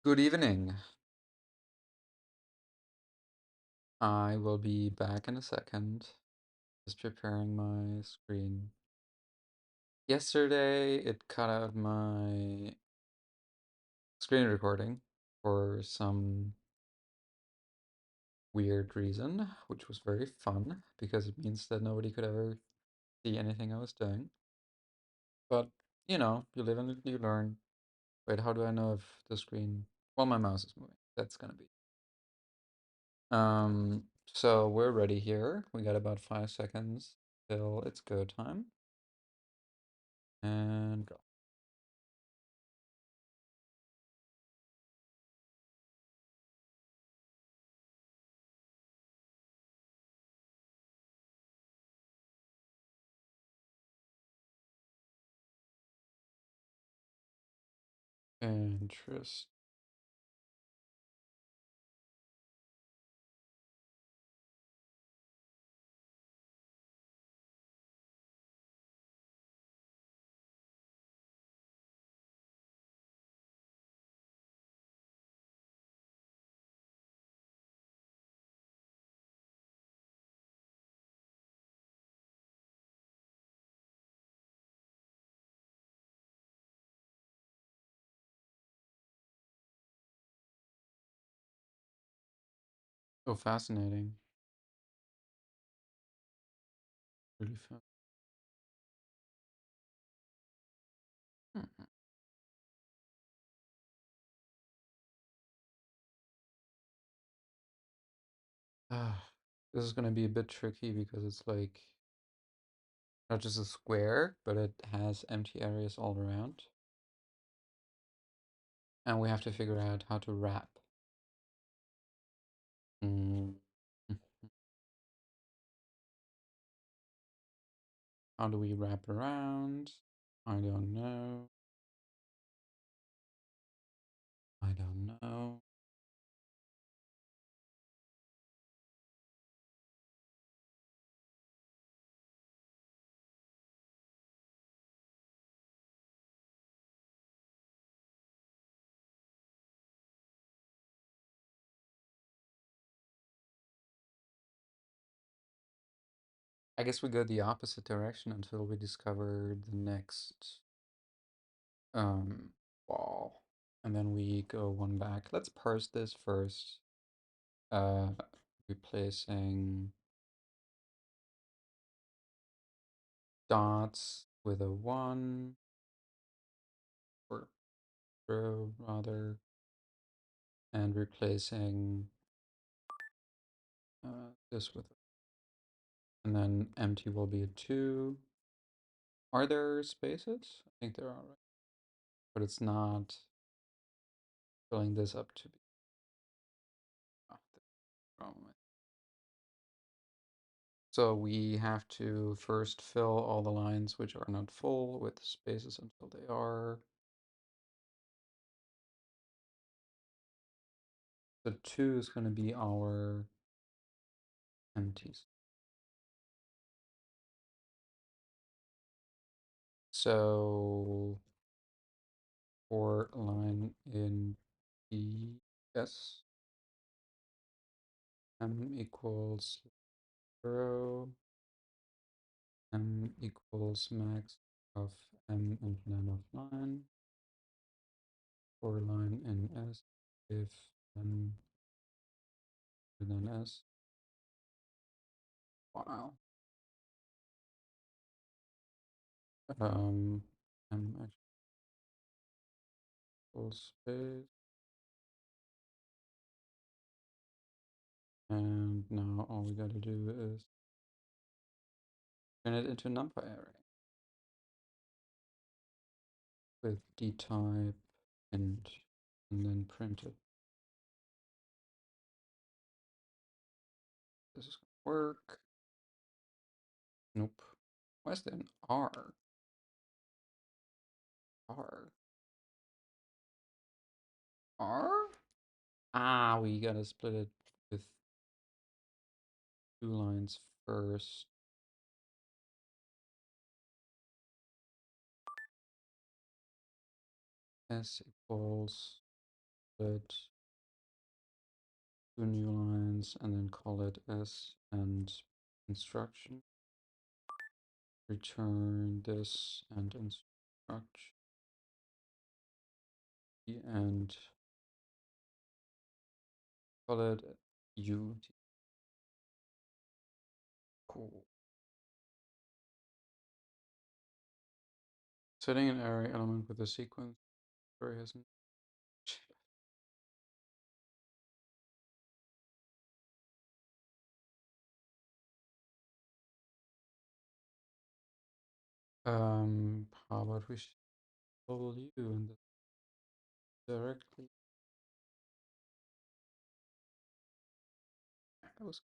Good evening. I will be back in a second. Just preparing my screen. Yesterday, it cut out my screen recording for some weird reason, which was very fun because it means that nobody could ever see anything I was doing. But, you live and you learn. Wait, how do I know if the screen... Well, my mouse is moving. That's gonna be... So we're ready here. We got about 5 seconds till it's go time. And go. Interest. Oh, fascinating. Really fun. Hmm. This is gonna be a bit tricky because it's like not just a square, but it has empty areas all around. And we have to figure out how to wrap. Mm. How do we wrap around? I don't know. I don't know. I guess we go the opposite direction until we discover the next um wall. And then we go one back. Let's parse this first. Uh Replacing dots with a 1 or 0 rather, and replacing this with, and then empty will be a 2. Are there spaces? I think there are, right? But it's not filling this up to be. Oh, the problem. So we have to first fill all the lines which are not full with spaces until they are. The 2 is going to be our empties. So for line in ES, m equals 0, m equals max of m and none of 9. For line in S, if m greater than S. Wow. M equals space. And now all we gotta do is turn it into NumPy array with dtype int and then print it. This is gonna work. Nope. Why is there an R? R? R? Ah, we gotta split it with 2 lines first. S equals it two new lines and then call it s and instruction. Return this and instruction and call it u. Cool. Setting an array element with a sequence array has how about we show you in this directly? That was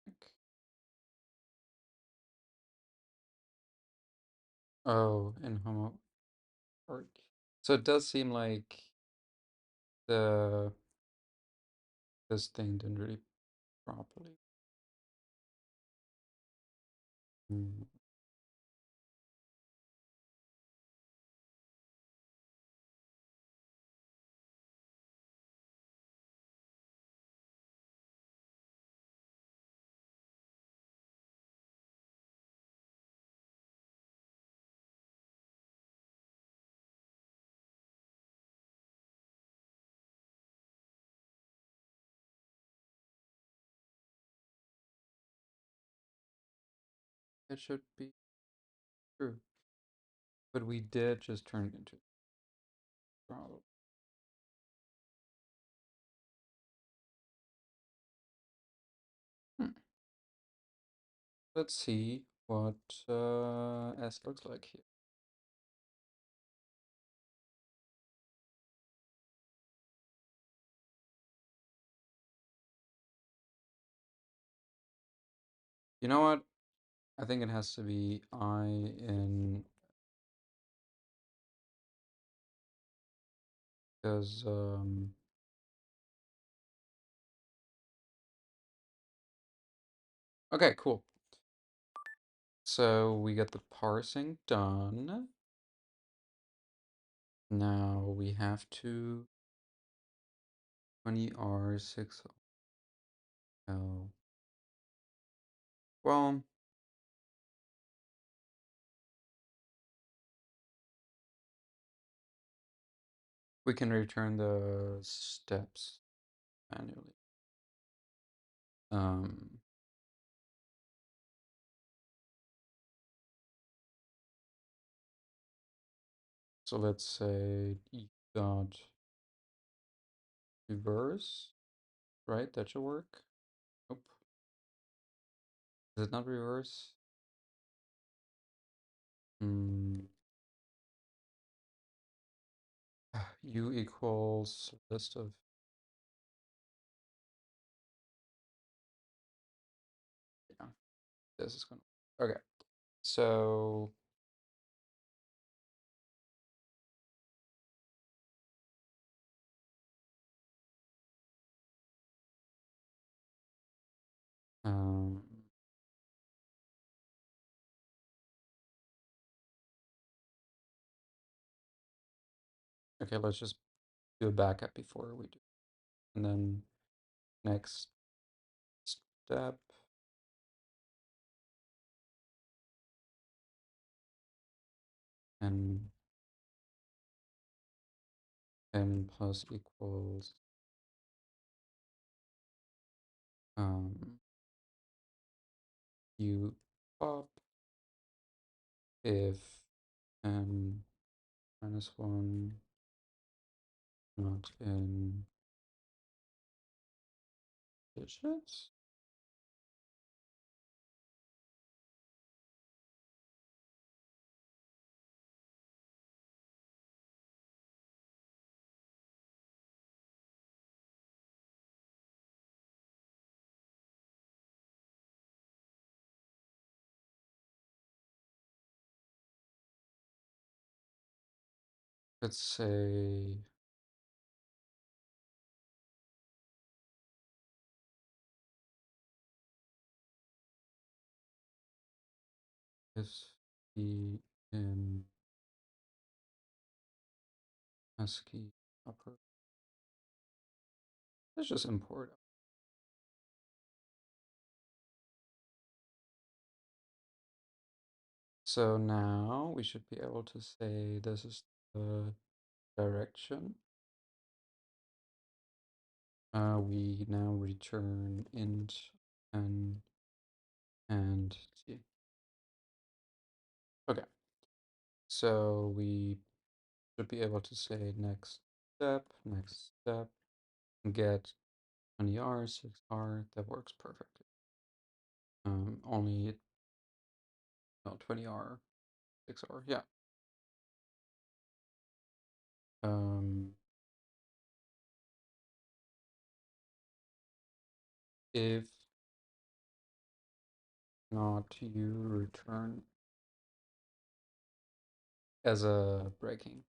quick. Oh, in homo arc. So it does seem like the this thing didn't really properly. Mm. It should be true. But we did just turn it into a problem. Hmm. Let's see what S looks like here. You know what? I think it has to be I in because okay, cool. So we get the parsing done. Now we have to 20R6L. Well, we can return the steps manually. Um, so let's say you got reverse, right? That should work. Nope. Is it not reverse? Hmm. U equals list of. Yeah, this is gonna. Okay, so um, okay, let's just do a backup before we do, and then next step. And n plus equals u pop if n minus 1 not in digits. Let's say this be in ASCII upper. Let's just import it. So now we should be able to say this is the direction. We now return int n and t. Okay, so we should be able to say next step, get 20R, 6R. That works perfectly. Only no 20R, 6R. Yeah. Um, if not, you return as a breaking.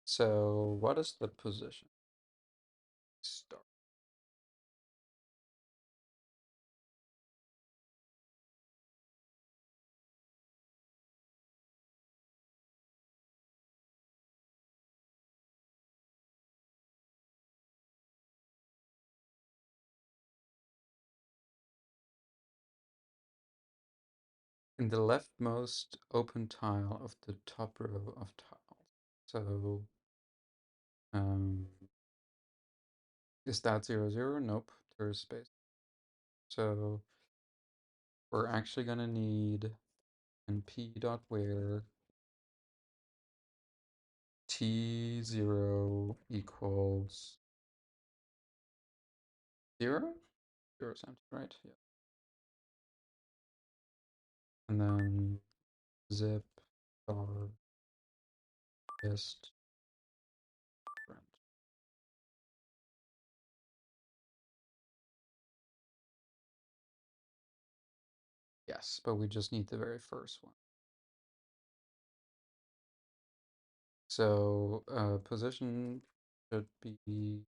So what is the position? Start. In the leftmost open tile of the top row of tiles. So is that 0, 0? Nope, there's space. So we're actually gonna need np.where t0 equals 0? 0 is empty, right? Yeah. And then zip star list print. Yes, but we just need the very first one. So position should be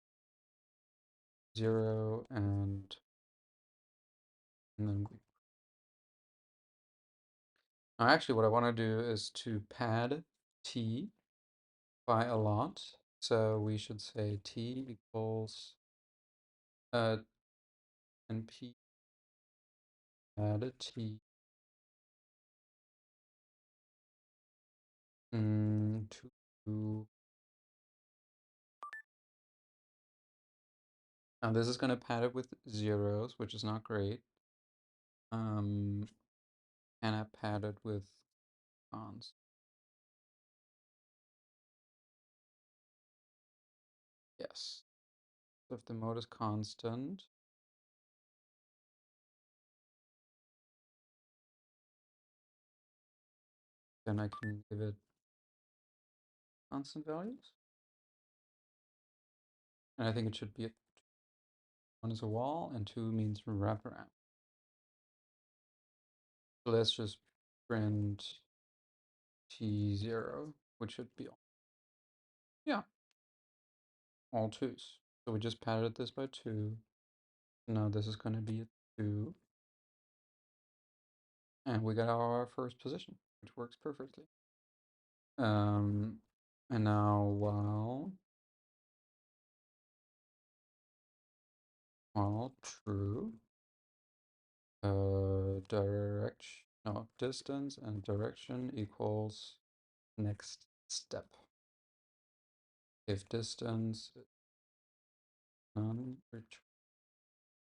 0 and then we now actually what I want to do is to pad t by a lot. So we should say t equals np pad t to now this is going to pad it with zeros, which is not great. And I pad it with cons. Yes. So if the mode is constant, then I can give it constant values. And I think it should be one is a wall and two means wrap around. So let's just print t0, which should be all. Yeah, all twos. So we just padded this by 2. Now this is going to be a 2. And we got our first position, which works perfectly. And now while true, direction, no, distance and direction equals next step. If distance is none,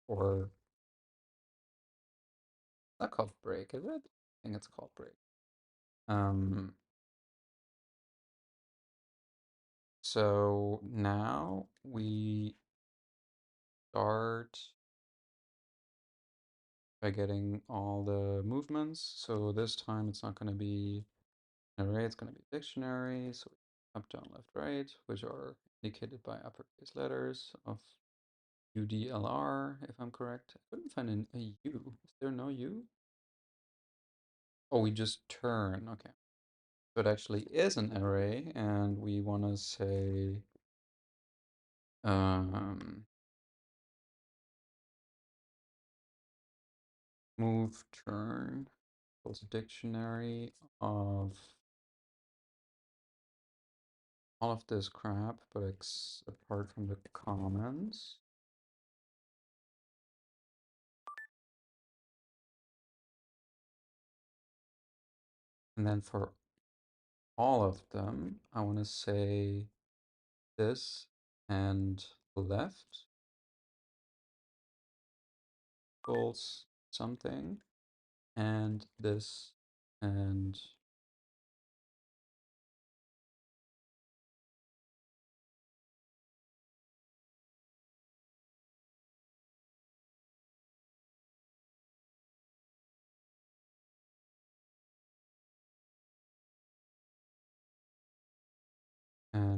or not called break, is it? I think it's called break. So now we start by getting all the movements. So this time it's not going to be an array, it's going to be a dictionary. So up, down, left, right, which are indicated by uppercase letters of UDLR, if I'm correct. I couldn't find a U. Is there no U? Oh, we just turn. Okay. So it actually is an array, and we want to say move turn equals dictionary of all of this crap, but apart from the comments. And then for all of them, I want to say this and left equals something, and this and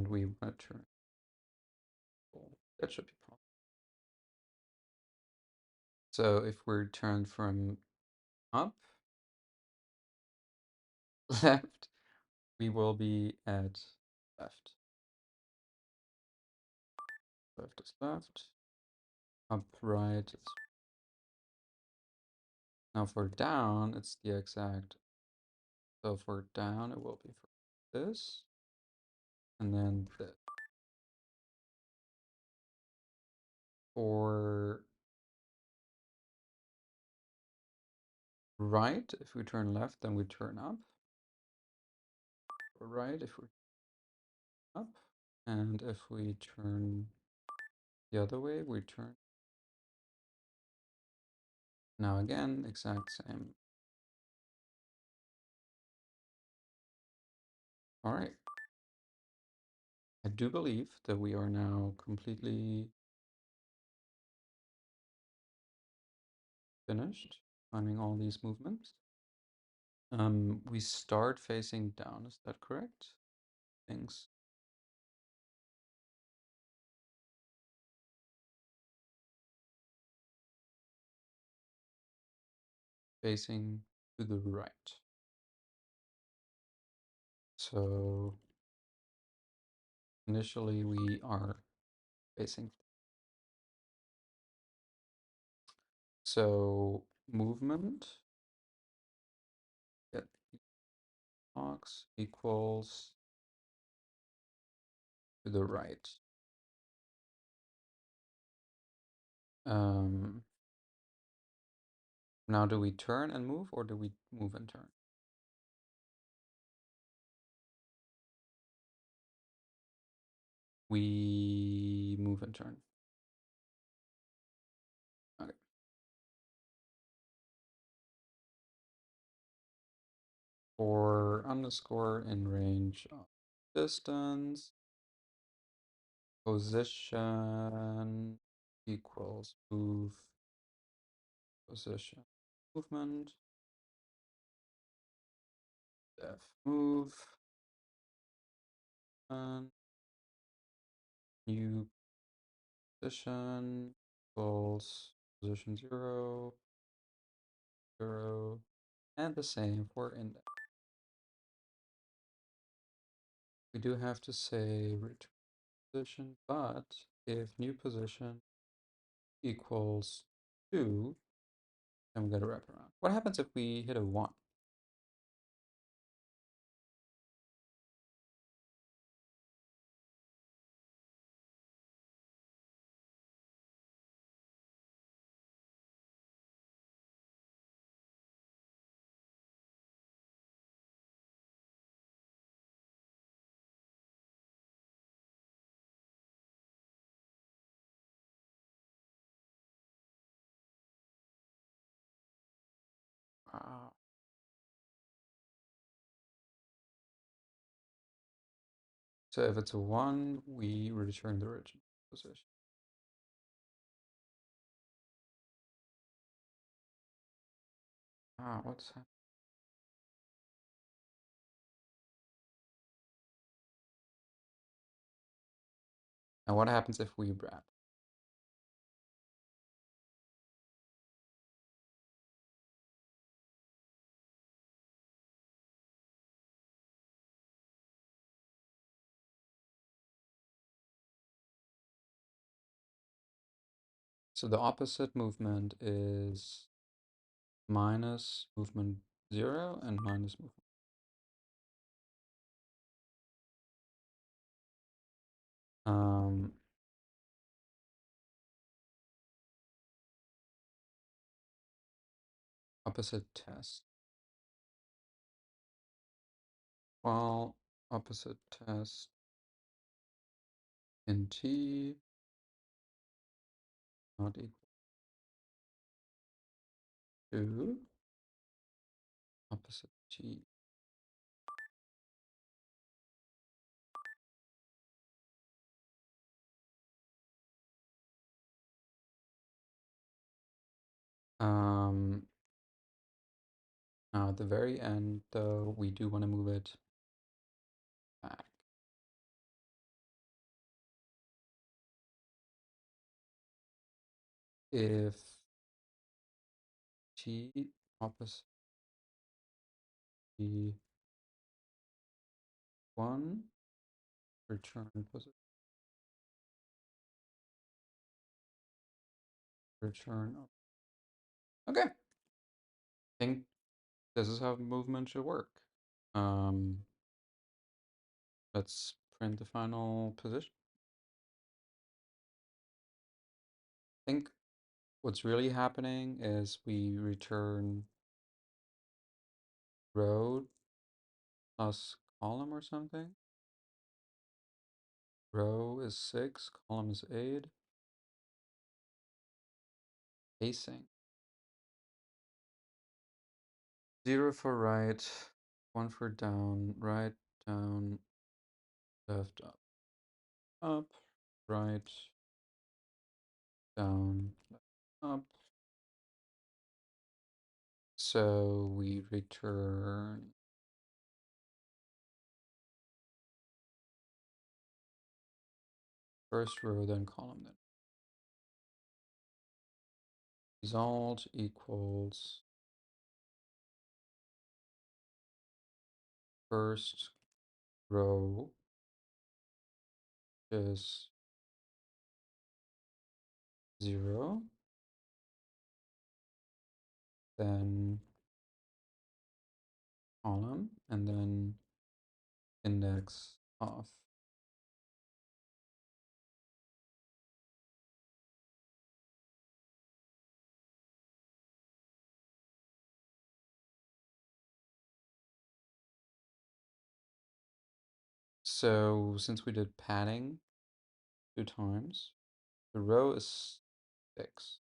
we return. That should be possible. So if we turn from up, left, we will be at left. Left is left. Up, right. Now for down, it's the exact. So for down, it will be for this, and then this. For right, if we turn left, then we turn up. For right, if we up, and if we turn the other way, we turn. Now again, exact same. All right. I do believe that we are now completely finished finding all these movements. We start facing down, is that correct? Things. Facing to the right. So initially we are facing. So movement get box equals to the right. Now do we turn and move, or do we move and turn? We move and turn. Okay. For underscore in range of distance, position equals move, position, movement, def move, and new position equals position 0, 0, and the same for index. We do have to say return position, but if new position equals 2, then we got to wrap around. What happens if we hit a 1? So if it's a 1, we return the original position. What's that? And what happens if we wrap? So the opposite movement is minus movement 0 and minus movement. Opposite test. Well, opposite test in T not equal to opposite T. Now at the very end, though, we do want to move it back. If T opposite T1 return position, return up. Okay, I think this is how movement should work. Let's print the final position. I think what's really happening is we return row plus column or something. Row is 6, column is 8. Pacing. 0 for right, 1 for down, right, down, left, up, right, down, left, up. So we return first row, then column, then result equals first row is 0, then column, and then index off. So since we did padding 2 times, the row is 6.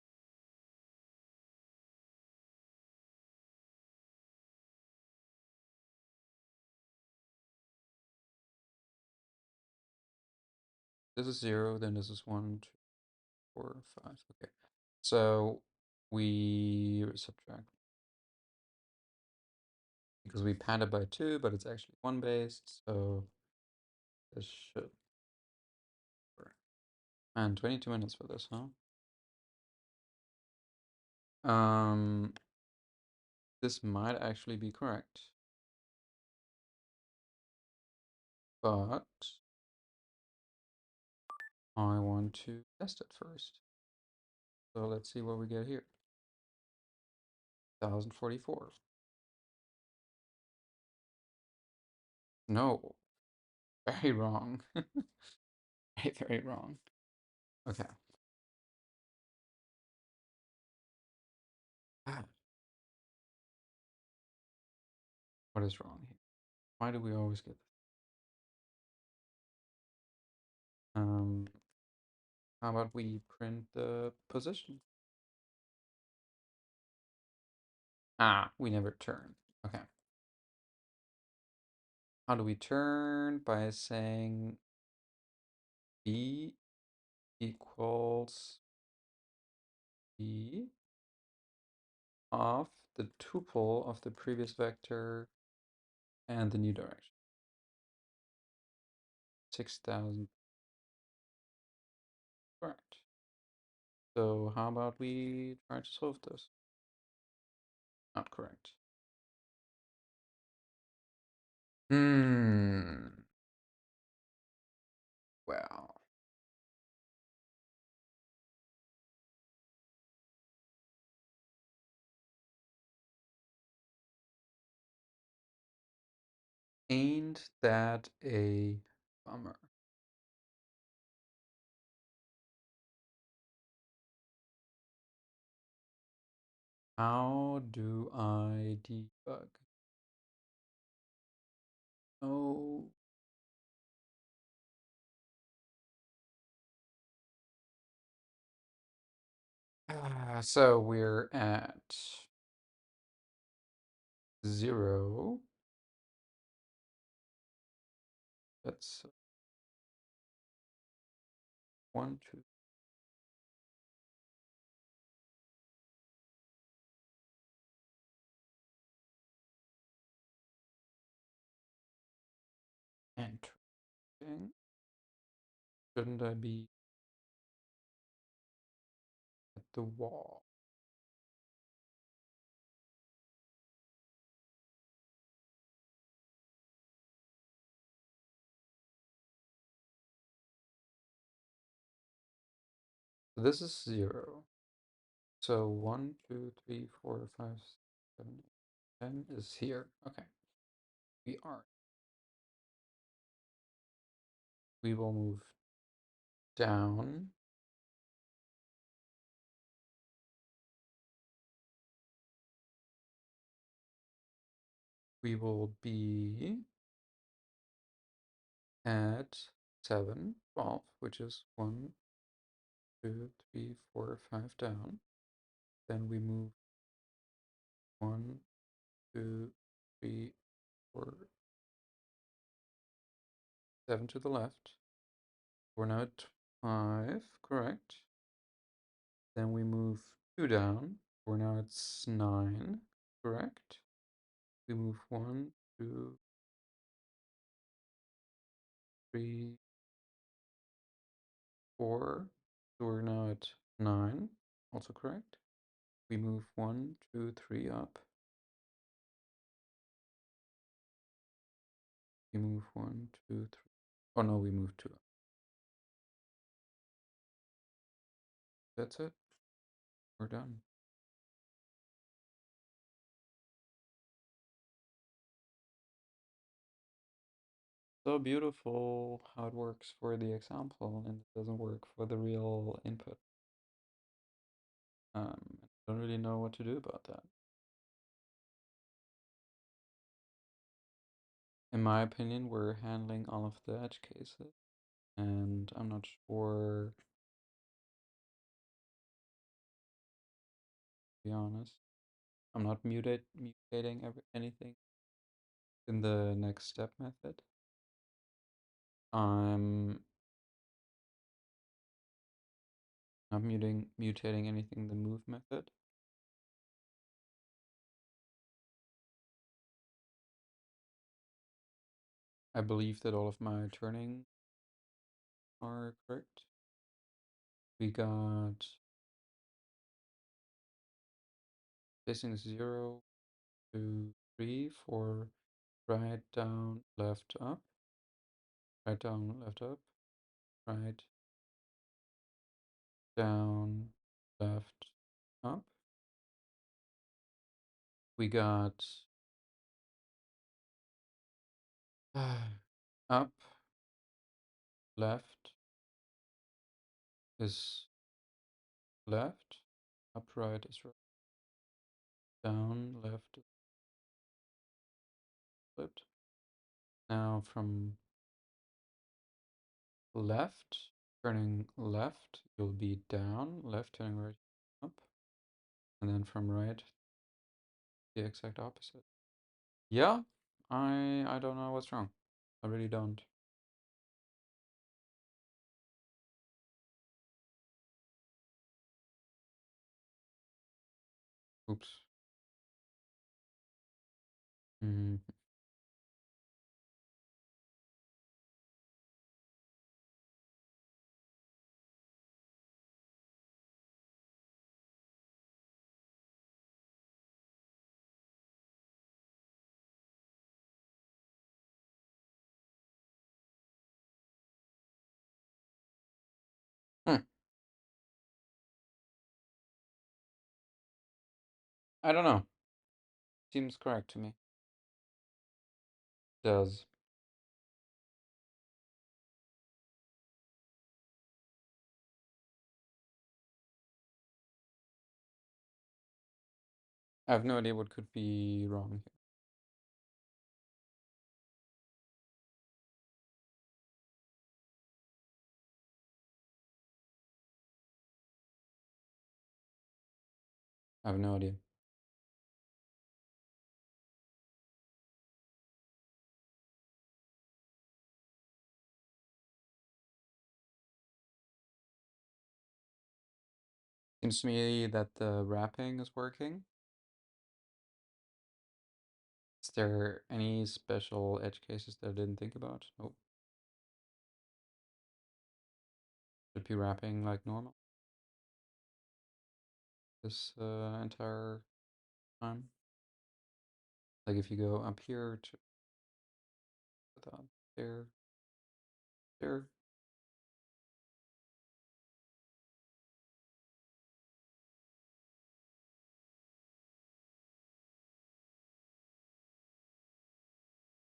This is 0, then this is 1, 2, 4, 5. Okay. So we subtract because we padded by 2, but it's actually 1 based, so this should work. And 22 minutes for this, huh? This might actually be correct, but I want to test it first. So let's see what we get here. 1044. No, very wrong. Very, very wrong. Okay. Ah, what is wrong here? Why do we always get this? How about we print the position? Ah, we never turn. Okay. How do we turn? By saying B equals B of the tuple of the previous vector and the new direction. 6,000. Correct. So how about we try to solve this? Not correct. Well. Ain't that a bummer? How do I debug? Oh, so we're at 0. That's 1, 2, interesting. Shouldn't I be at the wall? This is 0. So 1, 2, 3, 4, 5, 7, 8, 10 is here. Okay. We are. We will move down. We will be at 7, 12, which is 1, 2, 3, 4, 5 down. Then we move 1, 2, 3, 4, 7 to the left. We're now at 5, correct. Then we move 2 down. We're now at 9, correct. We move 1, 2, 3, 4. So we're now at 9, also correct. We move 1, 2, 3 up. We move 1, 2, 3. Oh no, we move 2 up. That's it. We're done. So beautiful how it works for the example and it doesn't work for the real input. I don't really know what to do about that. In my opinion, we're handling all of the edge cases, and I'm not sure, to be honest. I'm not mutating anything in the next step method. I'm not mutating anything in the move method. I believe that all of my turning are correct. We got facing 0, 2, 3 for right, down, left, up. Right, down, left, up. Right, down, left, up. We got up, left is left, upright is right, down, left is flipped. Now from left, turning left, you'll be down, left turning right, up, and then from right, the exact opposite. Yeah, I don't know what's wrong. I really don't. Oops. Mm. Hmm. I don't know. Seems correct to me. Does. I have no idea what could be wrong here. I have no idea. Seems to me that the wrapping is working. Is there any special edge cases that I didn't think about? Nope. Should be wrapping like normal this entire time. Like if you go up here to there, there.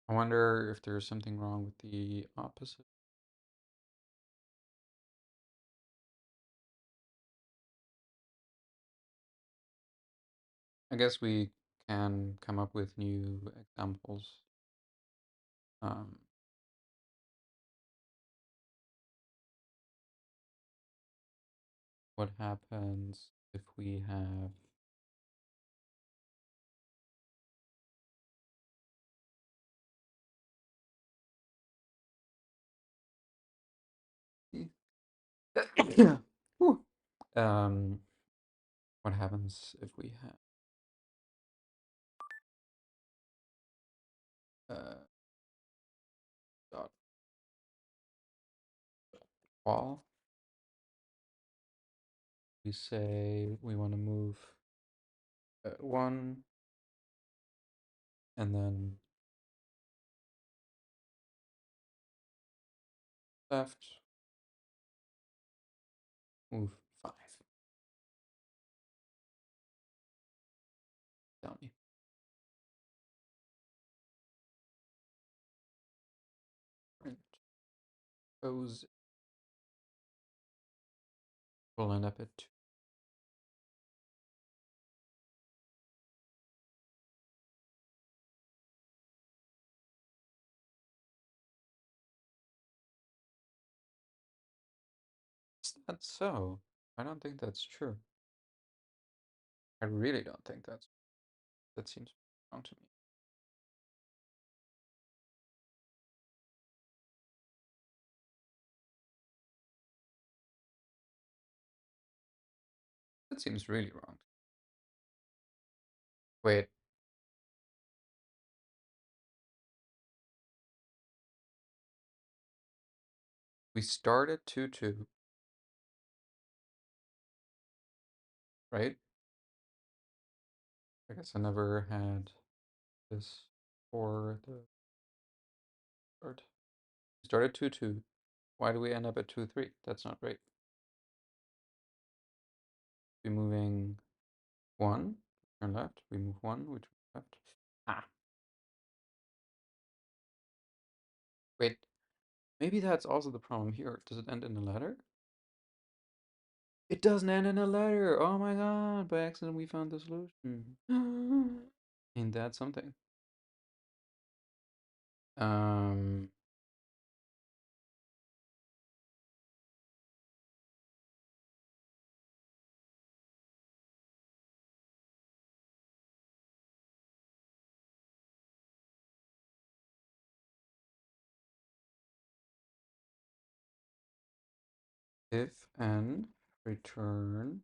I wonder if there's something wrong with the opposite. I guess we can come up with new examples. Um, what happens if we have Whew. um, what happens if we have dot wall? We say we want to move one and then left, move 5. Tell me. Print. Those will end up at 2. Is that so? I don't think that's true. I really don't think that seems wrong to me. That seems really wrong. Wait, we start at 2-2, right? I guess I never had this for the start. We start at 2-2. Why do we end up at 2-3? That's not right. We're moving 1, turn left. We move 1, we turn left. Ah, wait. Maybe that's also the problem here. Does it end in a letter? It doesn't end in a letter. Oh my god! By accident, we found the solution. Ain't that something? Um, if n return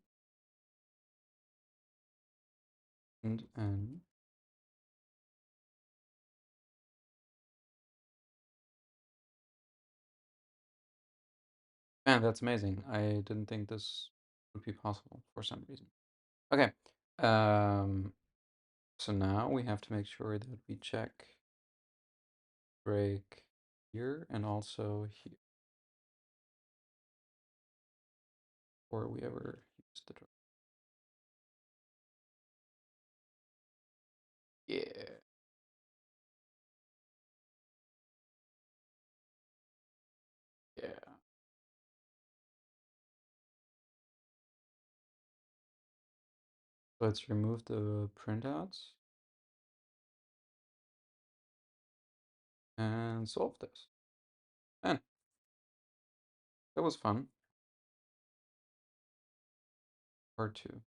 and n. Man, that's amazing. I didn't think this would be possible for some reason. Okay. Um, so now we have to make sure that we check break here and also here. Before we ever use the draw. Yeah. Let's remove the printouts and solve this. Man, that was fun. Part two.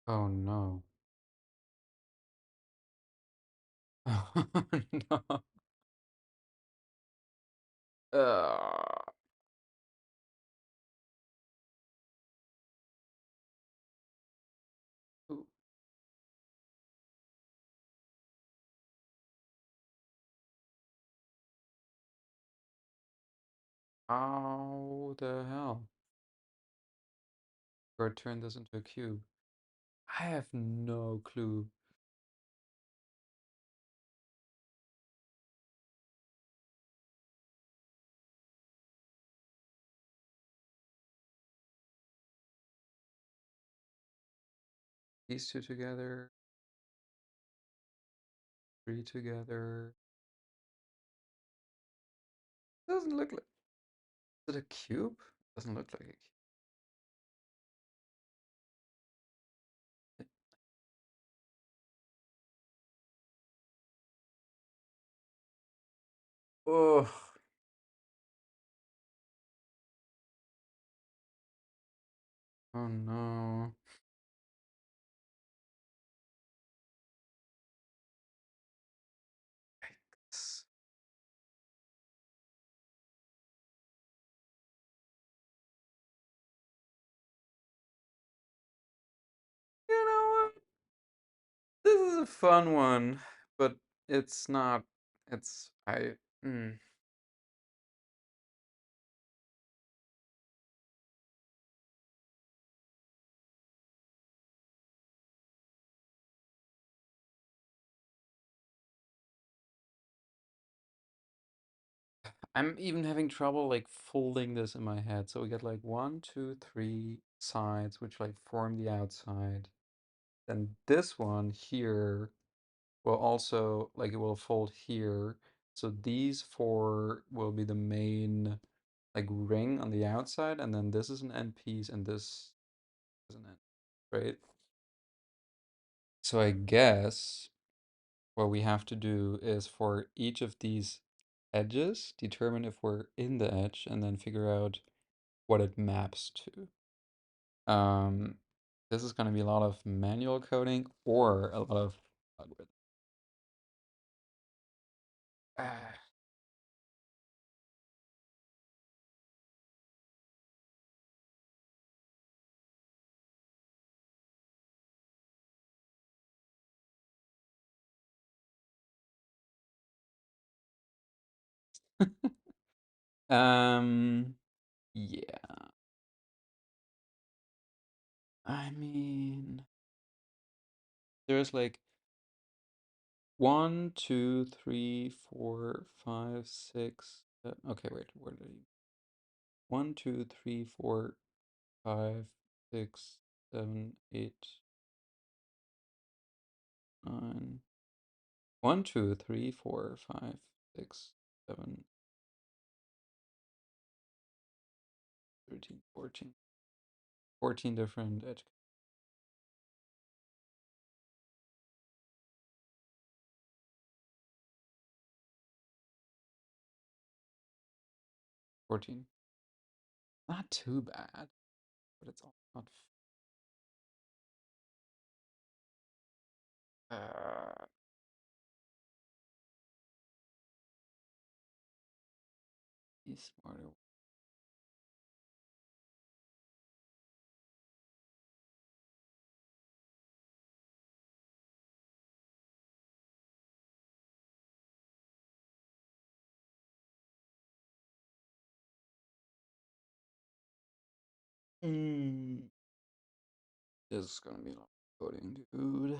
Oh no. Oh no. Uh, how the hell? Or turn this into a cube? I have no clue. These two together, three together. Doesn't look like. Is it a cube? Doesn't look like a cube. Oh, oh no. Yikes. You know what? This is a fun one, but it's not. It's I. Mm. I'm even having trouble like folding this in my head. So we get like one, two, three sides, which like form the outside. Then this one here will also like it will fold here. So these four will be the main like ring on the outside, and then this is an end piece, and this is an end, right? So I guess what we have to do is for each of these edges, determine if we're in the edge, and then figure out what it maps to. This is going to be a lot of manual coding or a lot of algorithm. Ah. Um, yeah. I mean, there's like one, two, three, four, five, six. Okay, wait, where did you? One, two, three, four, five, six, seven, eight, nine. One, two, three, four, five, six, seven, 13, 14. 14 different edge. 14. Not too bad, but it's all not. Uh, be smarter. Mm. This is gonna be a lot of coding, dude.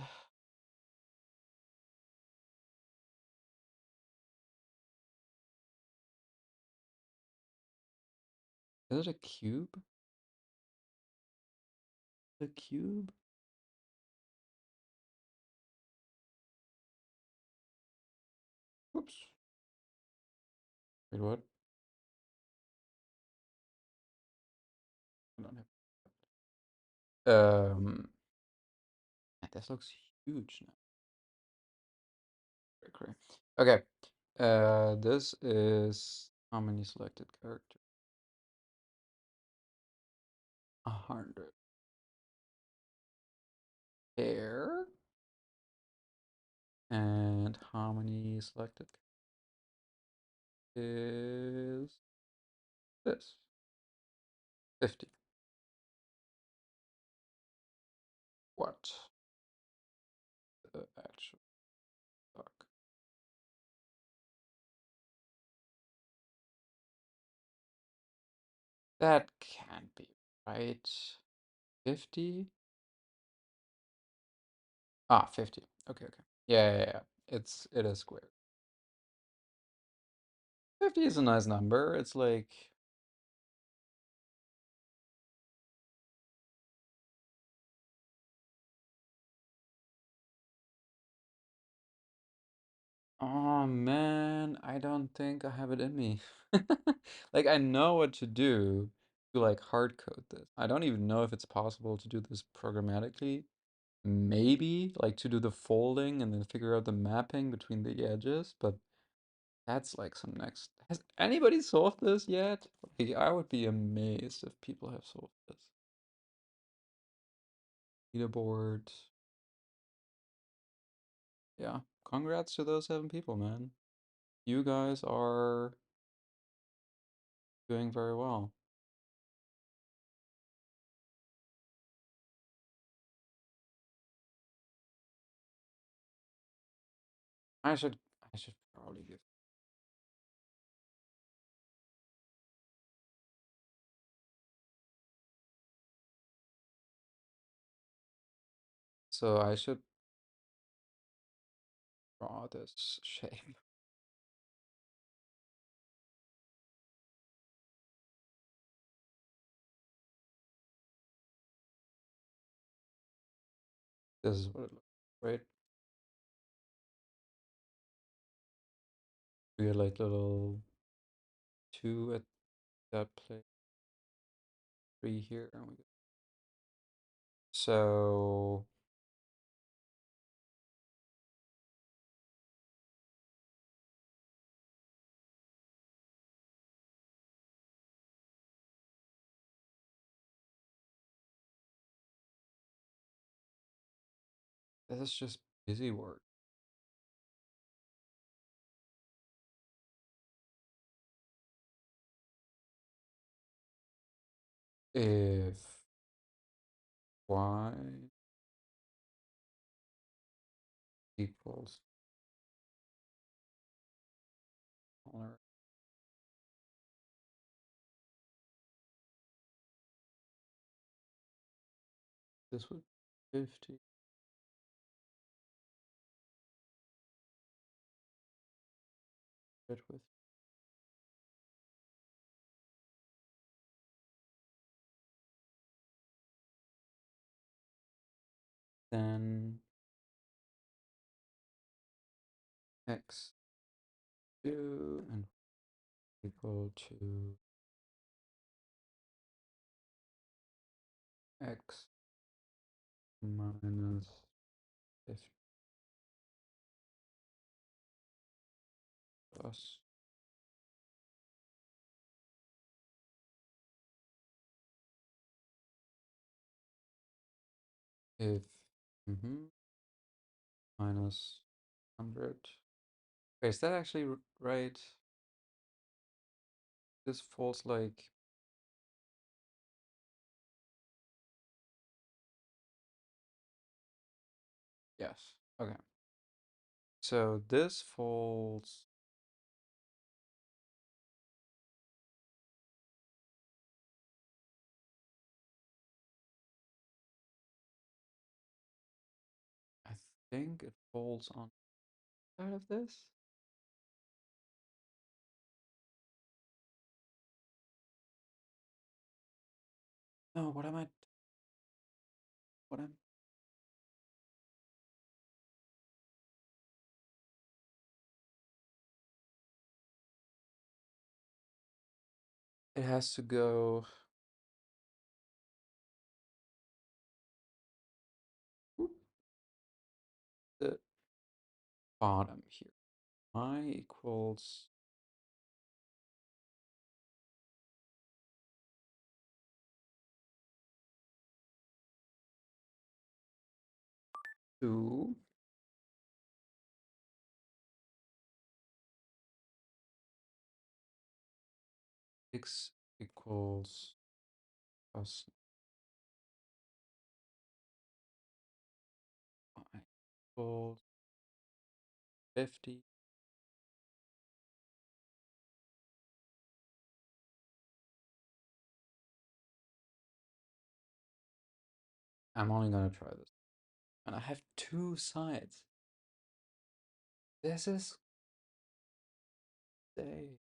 Is it a cube? The cube? Whoops. Wait, what? I don't have. Man, this looks huge now. Very cray. Okay. This is how many selected characters? 100. Hair. And how many selected is this? 50. What the actual fuck? That can't be right. 50? Ah, 50. Okay, okay. Yeah. It is square. 50 is a nice number. It's like, oh man, I don't think I have it in me. Like I know what to do to like hard code this. I don't even know if it's possible to do this programmatically. Maybe like to do the folding and then figure out the mapping between the edges, but that's like some next. Has anybody solved this yet? Like, I would be amazed if people have solved this. Leaderboard. Yeah, congrats to those 7 people, man. You guys are doing very well. I should I should probably give. So I should draw this shape. This is what it looks like, right? We had like little 2 at that place, 3 here, and we so this is just busy work. If y equals smaller, this would 50 width, then x 2 and equal to x minus 50 plus if minus 100. Okay, is that actually right? This falls like yes. Okay. So this falls. I think it falls on side of this. No, what am I? What am? It has to go the bottom here. Y equals 2. X equals plus y equals 50. I'm only gonna try this. And I have 2 sides. This is day.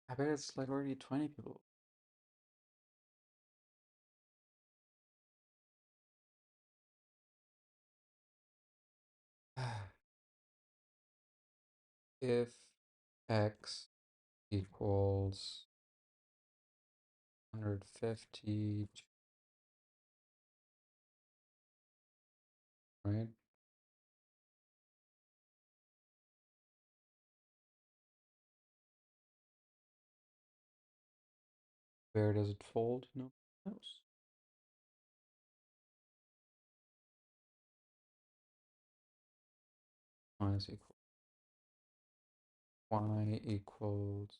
I bet it's like already 20 people. If x equals 150, right? Where does it fold? No one knows. Minus equal y equals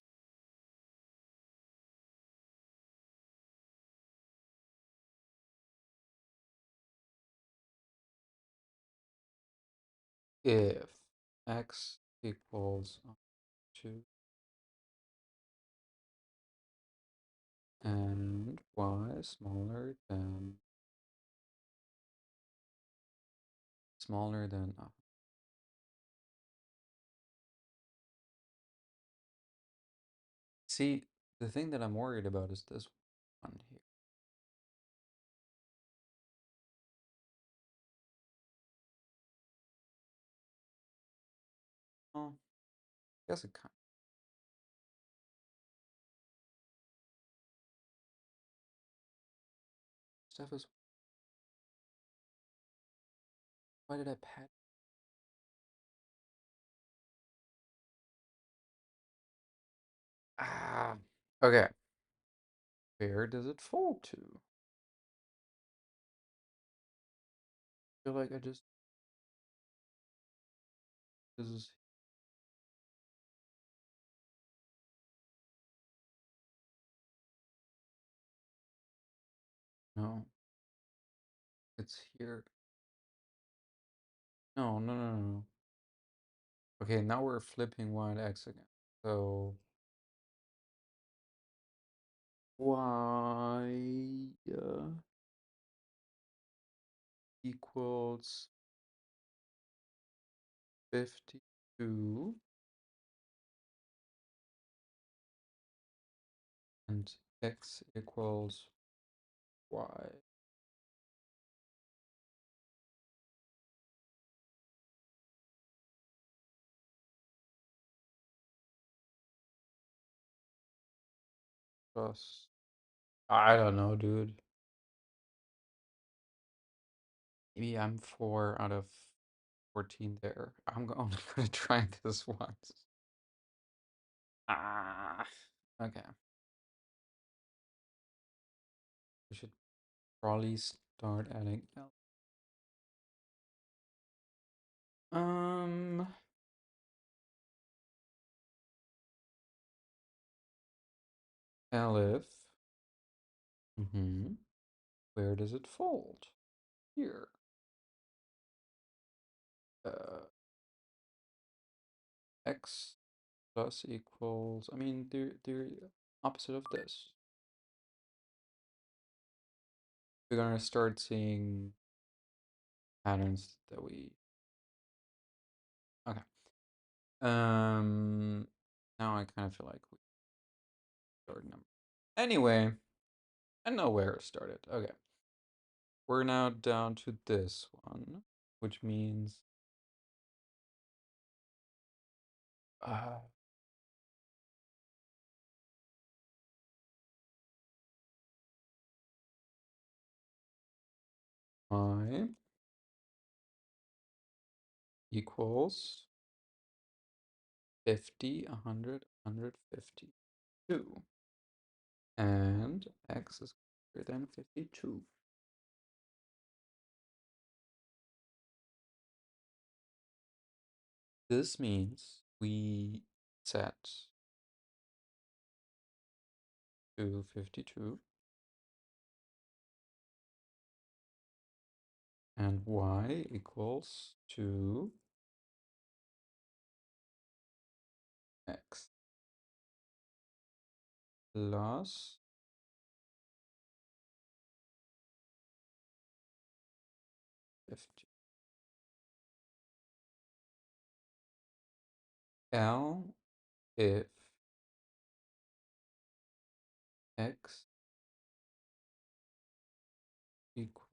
if x equals 2 and y smaller than see, the thing that I'm worried about is this one here. Oh, I guess it kind of stuff is. Why did I pat? Ah, okay. Where does it fold to? I feel like I just this is no, it's here. No, no, no, no, no. Okay, now we're flipping y and x again. So y equals 52 and x equals y plus. I don't know, dude. Maybe I'm 4 out of 14 there. I'm only gonna try this once. Ah, okay. We should probably start adding. Um, Elif. Mm-hmm. Where does it fold? Here. Uh, X plus equals. I mean, they're opposite of this. We're gonna start seeing patterns that we. Okay. Now I kind of feel like we start number. Anyway, I know where it started. Okay. We're now down to this one, which means uh, y equals 50, 100, 152. And x is greater than 52. This means we set to 52 and y equals to x plus 50. L if x equals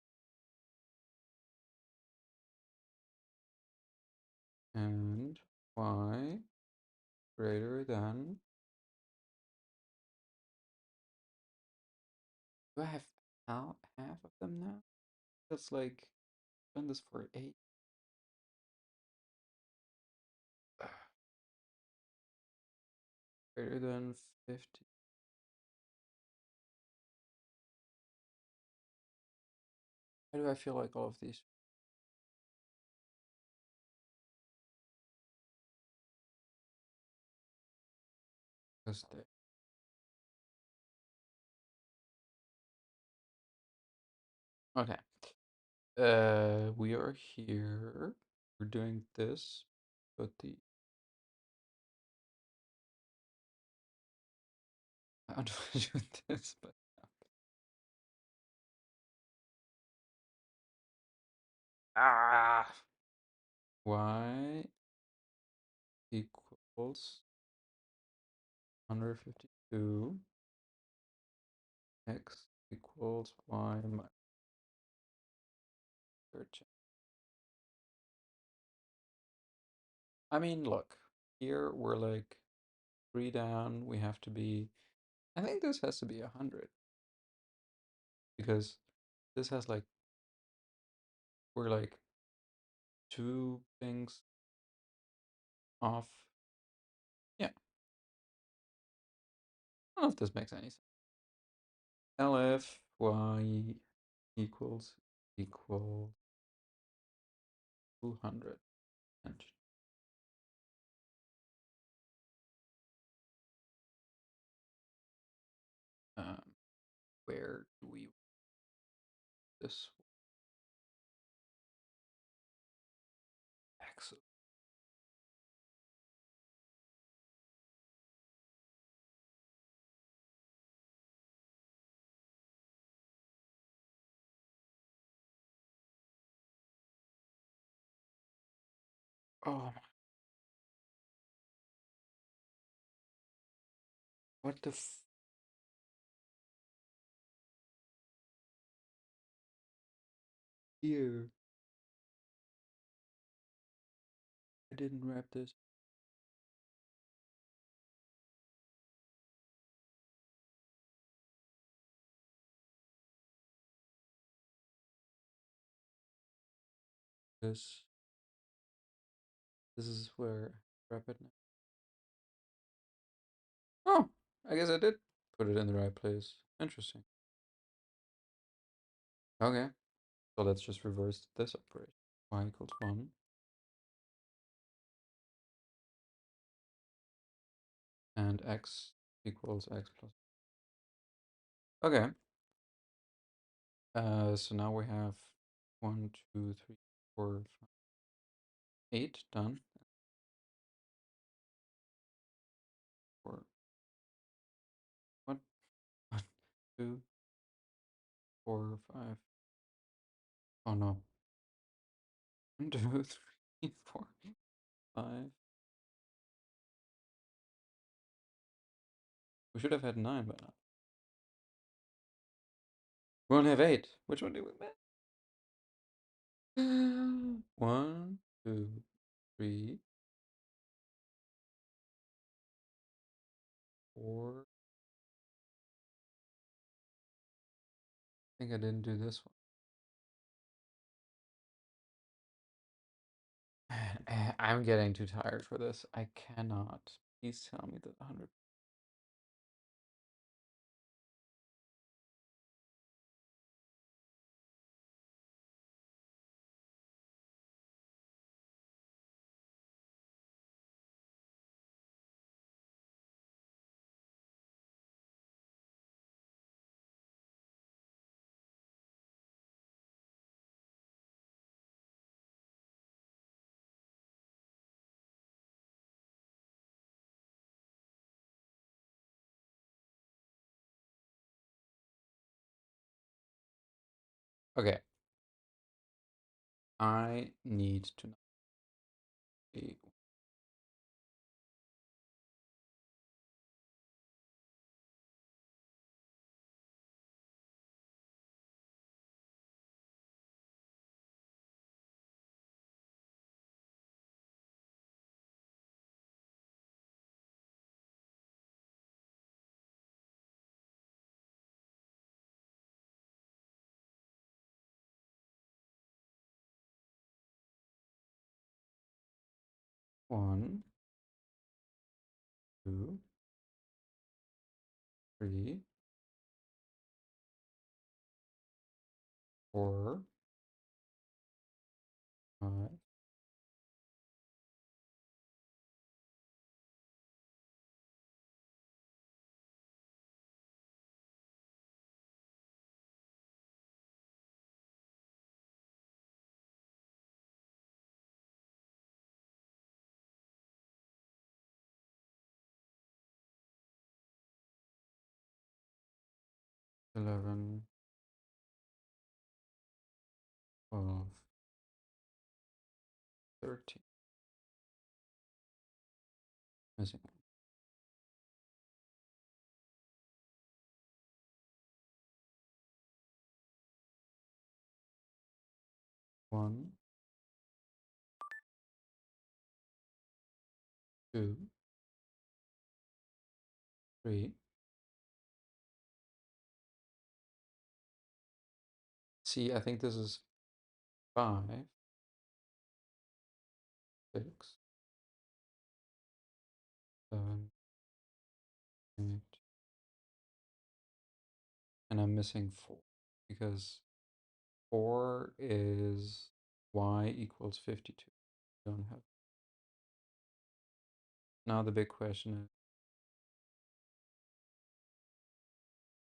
and y greater than. Do I have half of them now? That's like done this for 8. Greater than 50. Why do I feel like all of these? Because they. Okay. We are here. We're doing this, but the how do I do this? But y equals 152. X equals y minus 13. I mean, look, here we're like 3 down. We have to be. I think this has to be 100 because this has like we're like 2 things off. Yeah, I don't know if this makes any sense. LF y equals 200. And um, where do we this x? Oh, what the here? I didn't wrap this. This this is where I wrap it now. Oh, I guess I did put it in the right place. Interesting. Okay, so let's just reverse this operation. Y equals 1 and x equals x plus. Okay. So now we have 1, 2, 3, 4, 5, 8 done. 4. What? 1, 2, 4, 5. Oh no. 1, 2, 3, 4, 5. We should have had 9 by now. We only have 8. Which one do we miss? 1, 2, 3, 4. I think I didn't do this one. I'm getting too tired for this. I cannot. Please tell me that 100. Okay. I need to know. 1, 2, 3, 4, 5. Eleven, 12, 13. Missing one, 2, 3. See, I think this is 5, 6, 7, 8, and I'm missing 4 because 4 is y equals 52. Don't have. Now the big question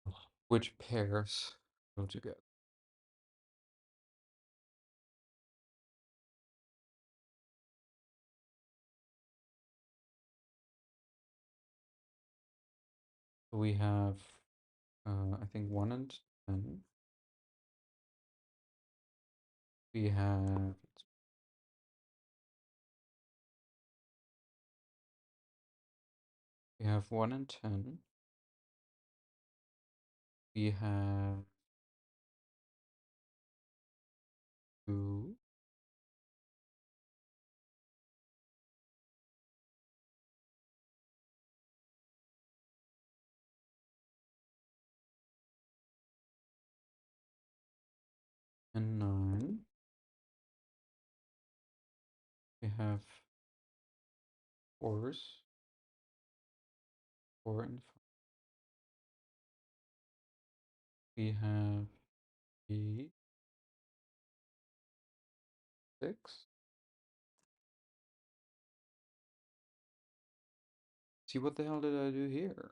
is which pairs go together? We have, I think 1 and 10. We have we have 1 and 10. We have 2. And 9. We have 4s, 4 and 5. We have 8, 6. See, what the hell did I do here?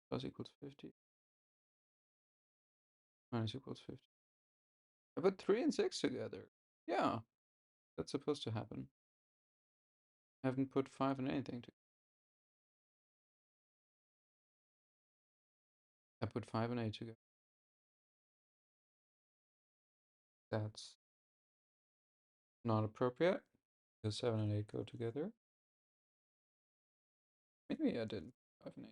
Plus equals 50. Minus equals 50. I put 3 and 6 together. Yeah, that's supposed to happen. I haven't put 5 and anything together. I put 5 and 8 together. That's not appropriate. Because 7 and 8 go together. Maybe I did 5 and 8.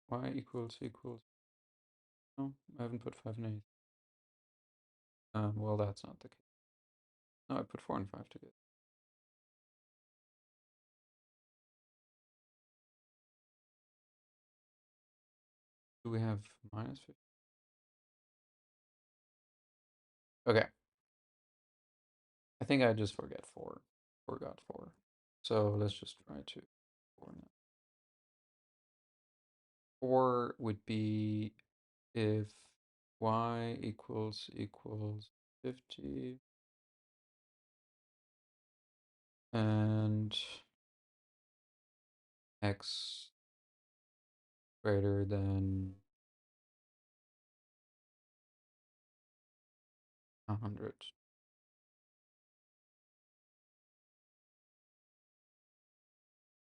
Y equals equals. No, I haven't put 5 and 8. Well, that's not the case. No, I put 4 and 5 together. Do we have minus 50? Okay. I think I just forgot 4. So let's just try to 4 now. 4 would be if y equals 50 and x greater than 100.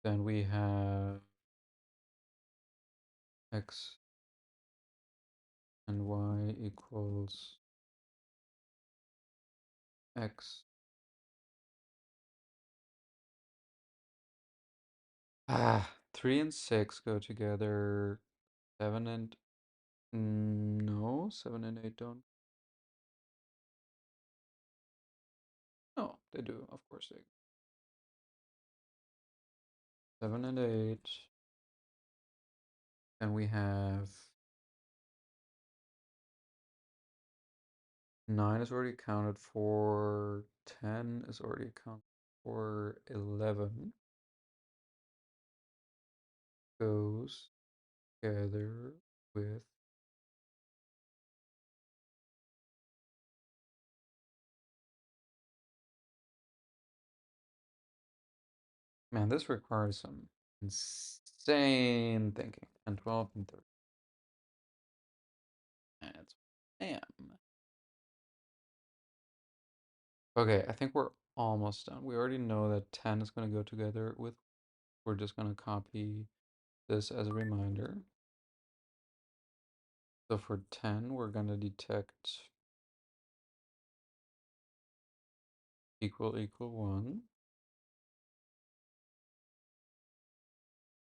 Then we have x and y equals x. 3 and 6 go together. 7 and no, 7 and 8 don't. No, they do. Of course they. 7 and 8. Then we have 9 is already accounted for. 10 is already accounted for. 11 goes together with man, this requires some insane thinking. And 12 and 30. That's damn. Okay, I think we're almost done. We already know that 10 is going to go together with. We're just going to copy this as a reminder. So for 10, we're going to detect equal 1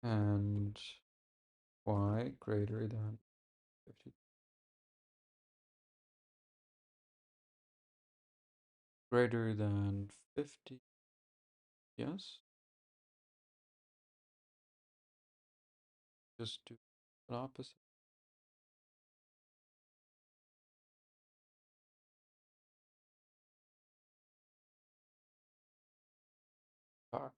and y greater than 50. Greater than 50. Yes. Just do the opposite. Fuck.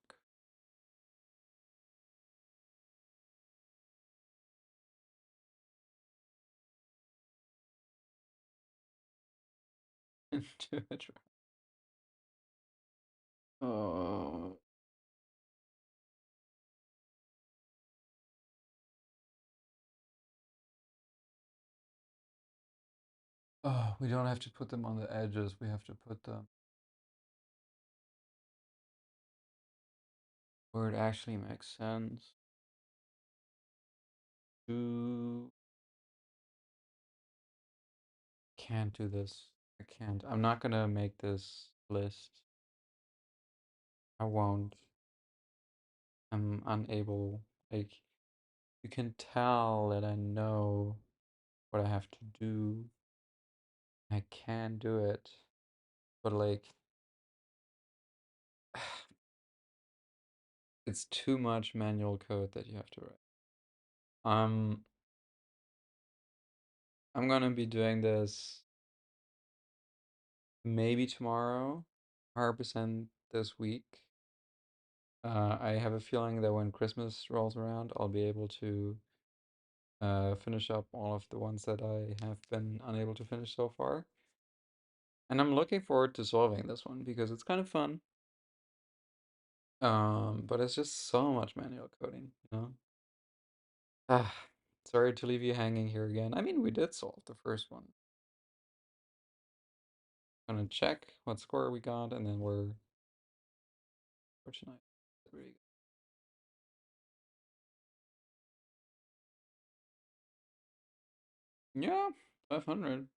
Into a trap. Oh. Oh, we don't have to put them on the edges. We have to put them where it actually makes sense. To can't do this. I can't. I'm not gonna make this list. I won't. I'm unable. Like, you can tell that I know what I have to do. I can do it. But, like, it's too much manual code that you have to write. I'm gonna be doing this maybe tomorrow, 100% this week. I have a feeling that when Christmas rolls around, I'll be able to finish up all of the ones that I have been unable to finish so far. And I'm looking forward to solving this one because it's kind of fun. But it's just so much manual coding, you know? Ah, sorry to leave you hanging here again. I mean, we did solve the first one. I'm gonna check what score we got, and then we're fortunate. There we go. Yeah, 500.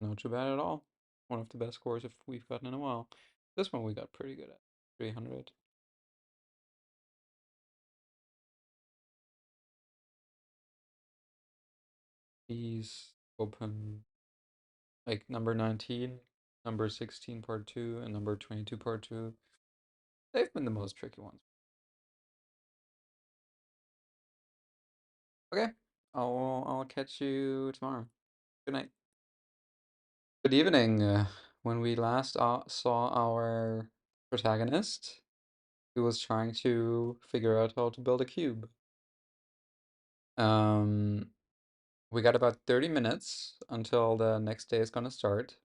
Not too bad at all. One of the best scores if we've gotten in a while. This one we got pretty good at. 300. Please open like number 19, number 16 part 2, and number 22 part 2. They've been the most tricky ones. Okay, I'll catch you tomorrow. Good night. Good evening. When we last saw our protagonist, he was trying to figure out how to build a cube. Um, we got about 30 minutes until the next day is gonna start.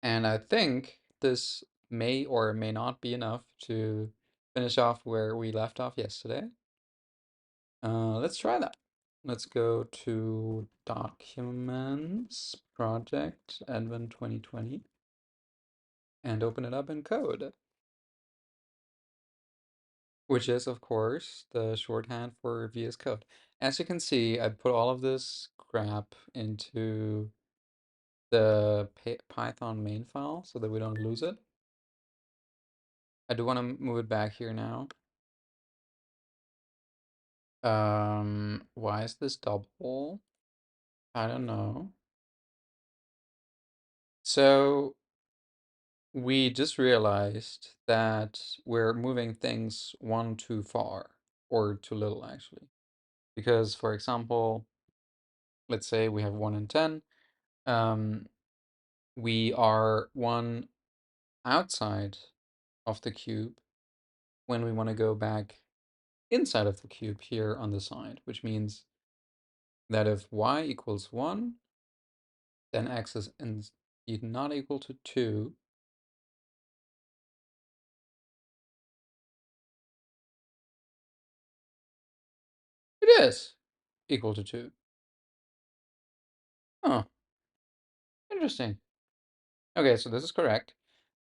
And I think this may or may not be enough to finish off where we left off yesterday. Let's try that. Let's go to Documents, Project, Advent 2020, and open it up in code, which is, of course, the shorthand for VS Code. As you can see, I put all of this crap into the Python main file so that we don't lose it. I do want to move it back here now. Why is this double? I don't know. So we just realized that we're moving things one too far, or too little actually. Because, for example, let's say we have 1 and 10. We are 1 outside of the cube when we want to go back inside of the cube here on the side, which means that if y equals 1, then x is indeed not equal to 2. It is equal to 2. Oh, interesting. Okay, so this is correct.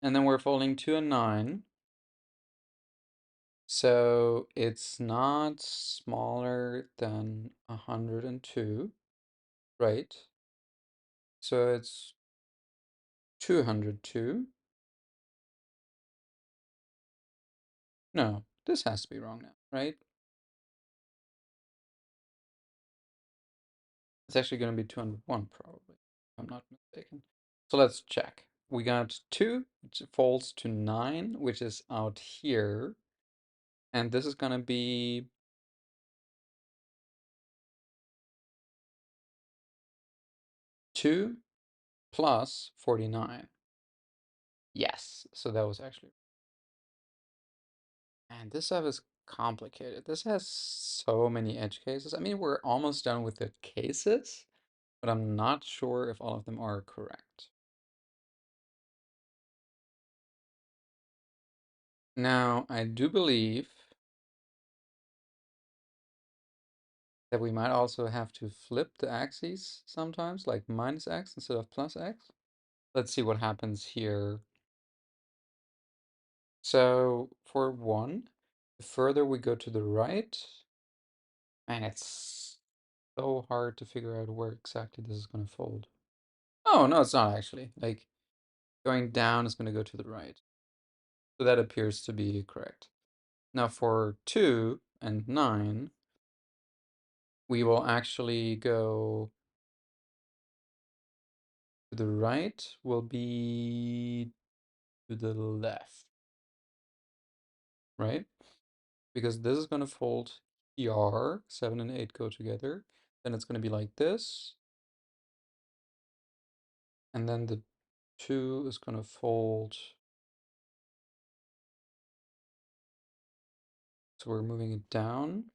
And then we're folding 2 and 9. So it's not smaller than 102, right? So it's 202. No, this has to be wrong now, right? It's actually going to be 201 probably, if I'm not mistaken. So let's check. We got 2, which falls to 9, which is out here. And this is going to be 2 plus 49. Yes, so that was actually... And this stuff is complicated. This has so many edge cases. I mean, we're almost done with the cases, but I'm not sure if all of them are correct. Now, I do believe that we might also have to flip the axes sometimes, like minus x instead of plus x. Let's see what happens here. So for 1, the further we go to the right, man, it's so hard to figure out where exactly this is going to fold. Oh, no, it's not actually. Like, going down is going to go to the right. So that appears to be correct. Now for 2 and 9, we will actually go to the right, will be to the left, right? Because this is going to fold here, 7 and 8 go together. Then it's going to be like this. And then the 2 is going to fold. So we're moving it down.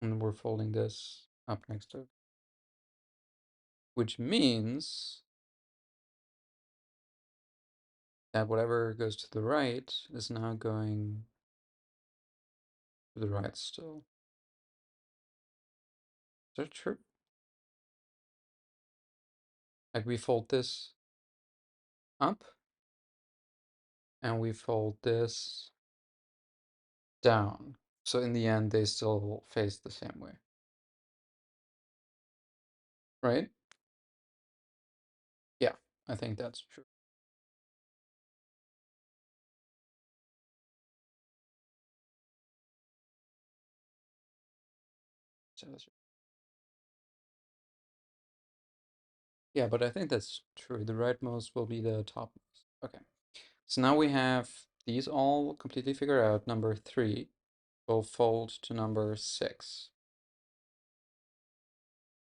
And we're folding this up next to it. Which means that whatever goes to the right is now going to the right still. Is that true? Like we fold this up and we fold this down. So in the end, they still face the same way. Right? Yeah, I think that's true. So that's Yeah, but I think that's true. The rightmost will be the topmost. Okay. So now we have these all completely figured out. Number 3 will fold to number 6.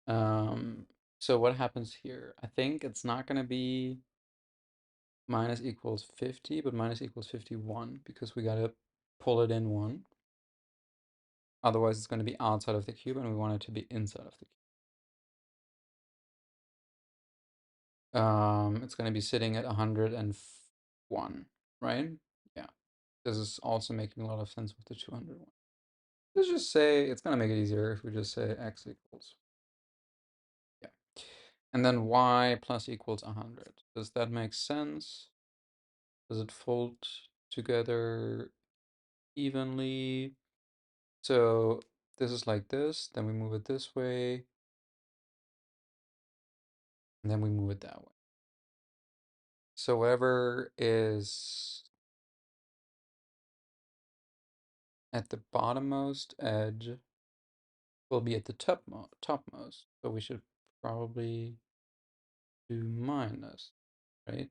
Um, so what happens here? I think it's not going to be minus equals 50, but minus equals 51 because we got to pull it in 1. Otherwise, it's going to be outside of the cube, and we want it to be inside of the cube. It's going to be sitting at 101, right? Yeah. This is also making a lot of sense with the 201. Let's just say, it's going to make it easier if we just say x equals, yeah. And then y plus equals 100. Does that make sense? Does it fold together evenly? So this is like this, then we move it this way, and then we move it that way. So whatever is at the bottommost edge will be at the topmost. So we should probably do minus, right?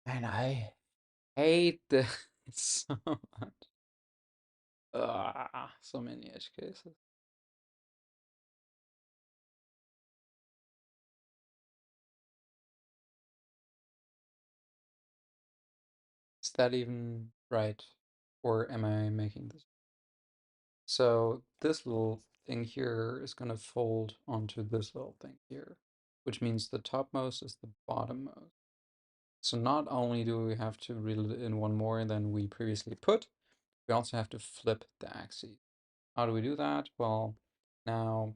And I hate this so much. So many edge cases. Is that even right? Or am I making this? So this little thing here is going to fold onto this little thing here, which means the topmost is the bottommost. So not only do we have to reel it in one more than we previously put, we also have to flip the axis. How do we do that? Well, now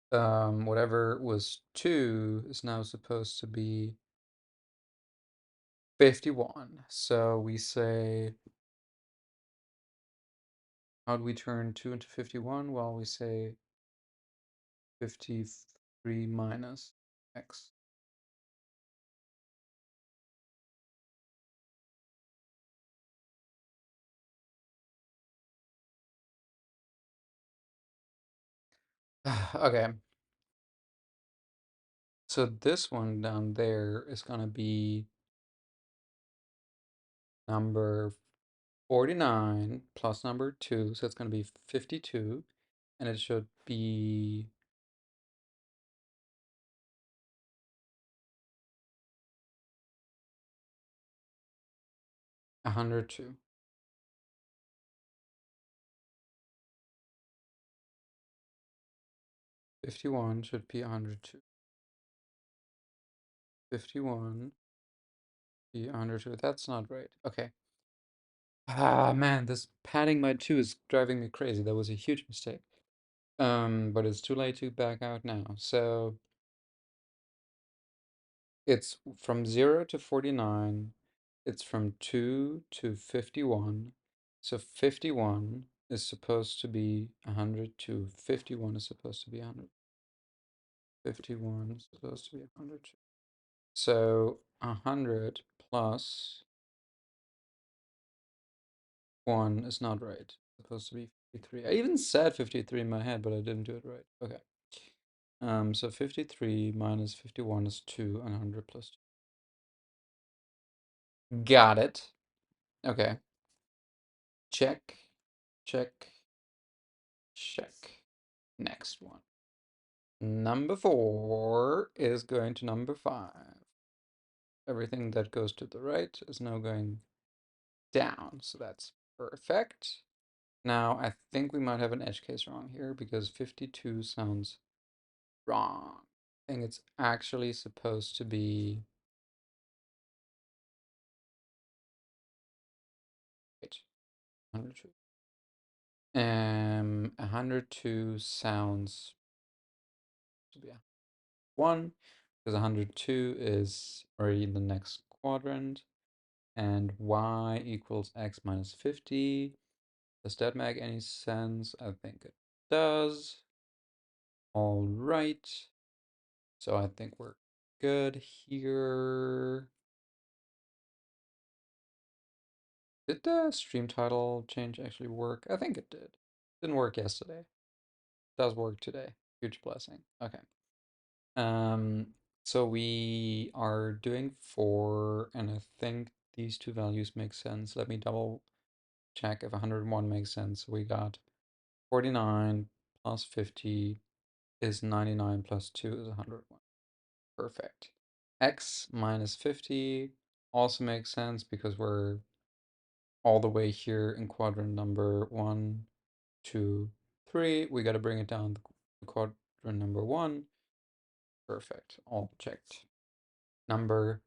whatever was 2 is now supposed to be 51. So we say, how do we turn 2 into 51? Well, we say 53 minus x. Okay. So this one down there is going to be number 49 plus number 2. So it's going to be 52. And it should be 102. 51 should be 102. 51 be 102. That's not right. Okay. Ah, man, this padding my 2 is driving me crazy. That was a huge mistake. But it's too late to back out now. So it's from 0 to 49. It's from 2 to 51. So 51 is supposed to be 102. 51 is supposed to be 100. 51 is supposed to be 102. So 100 plus 1 is not right. It's supposed to be 53. I even said 53 in my head, but I didn't do it right. Okay. So 53 minus 51 is 2, and 100 plus 2. Got it. Okay. Check, check, check. Next one. Number 4 is going to number 5. Everything that goes to the right is now going down, so that's perfect. Now, I think we might have an edge case wrong here because 52 sounds wrong. I think it's actually supposed to be... Wait, 102. 102 sounds to be 1 because 102 is already in the next quadrant, and y equals x minus 50. Does that make any sense? I think it does. All right. So I think we're good here. Did the stream title change actually work? I think it did. Didn't work yesterday. Does work today. Huge blessing. Okay. Um, so we are doing 4, and I think these two values make sense. Let me double check if 101 makes sense. We got 49 plus 50 is 99 plus 2 is 101. Perfect. X minus 50 also makes sense because we're all the way here in quadrant number 1, 2, 3. We got to bring it down to quadrant number 1. Perfect. All checked. Number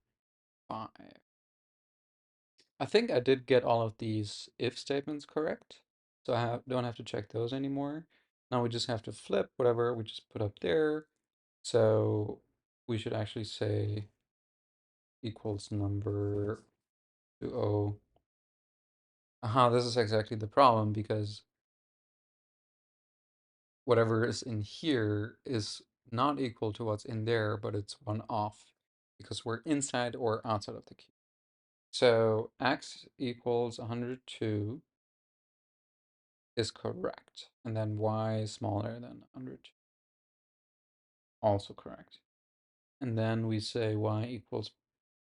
5. I think I did get all of these if statements correct, so don't have to check those anymore. Now we just have to flip whatever we just put up there. So we should actually say equals number 20. Aha, this is exactly the problem because whatever is in here is not equal to what's in there, but it's one off because we're inside or outside of the cube. So x equals 102 is correct. And then y smaller than 100, also correct. And then we say y equals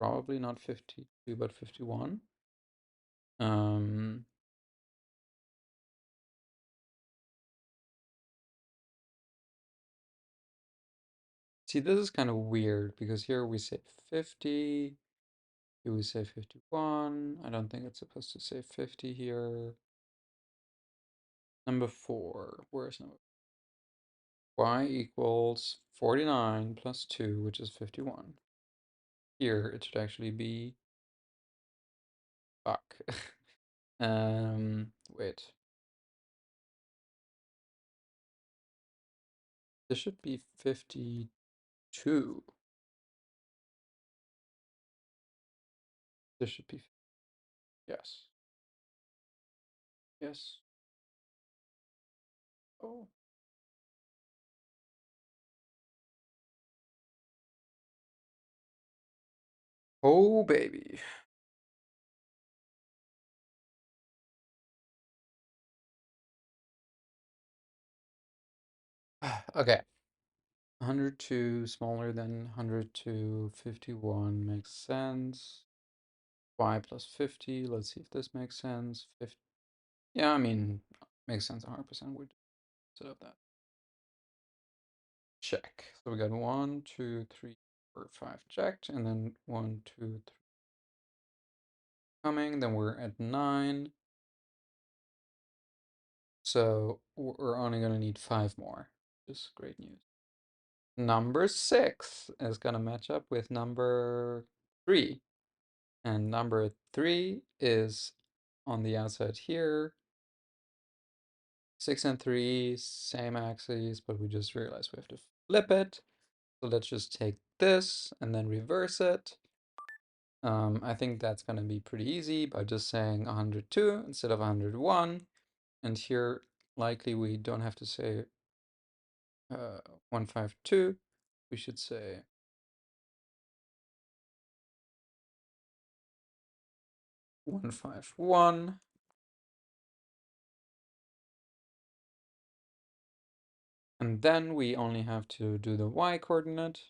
probably not 52, but 51. See, this is kind of weird because here we say 50, here we say 51. I don't think it's supposed to say 50 here. Number 4, where's number? Y equals 49 plus 2, which is 51. Here it should actually be, fuck. Wait. This should be 52. This should be, yes. Yes. Oh. Oh, baby. Okay. 102 smaller than 102, 51 makes sense. Y plus 50, let's see if this makes sense. 50. Yeah, I mean, makes sense 100%. We'd set up that. Check. So we got 1, 2, 3, 4, 5 checked, and then 1, 2, 3 coming. Then we're at 9. So we're only going to need 5 more. Just great news. Number 6 is going to match up with number 3. And number 3 is on the outside here. 6 and 3, same axes, but we just realized we have to flip it. So let's just take this and then reverse it. I think that's going to be pretty easy by just saying 102 instead of 101. And here, likely we don't have to say 152. We should say 151. And then we only have to do the y coordinate.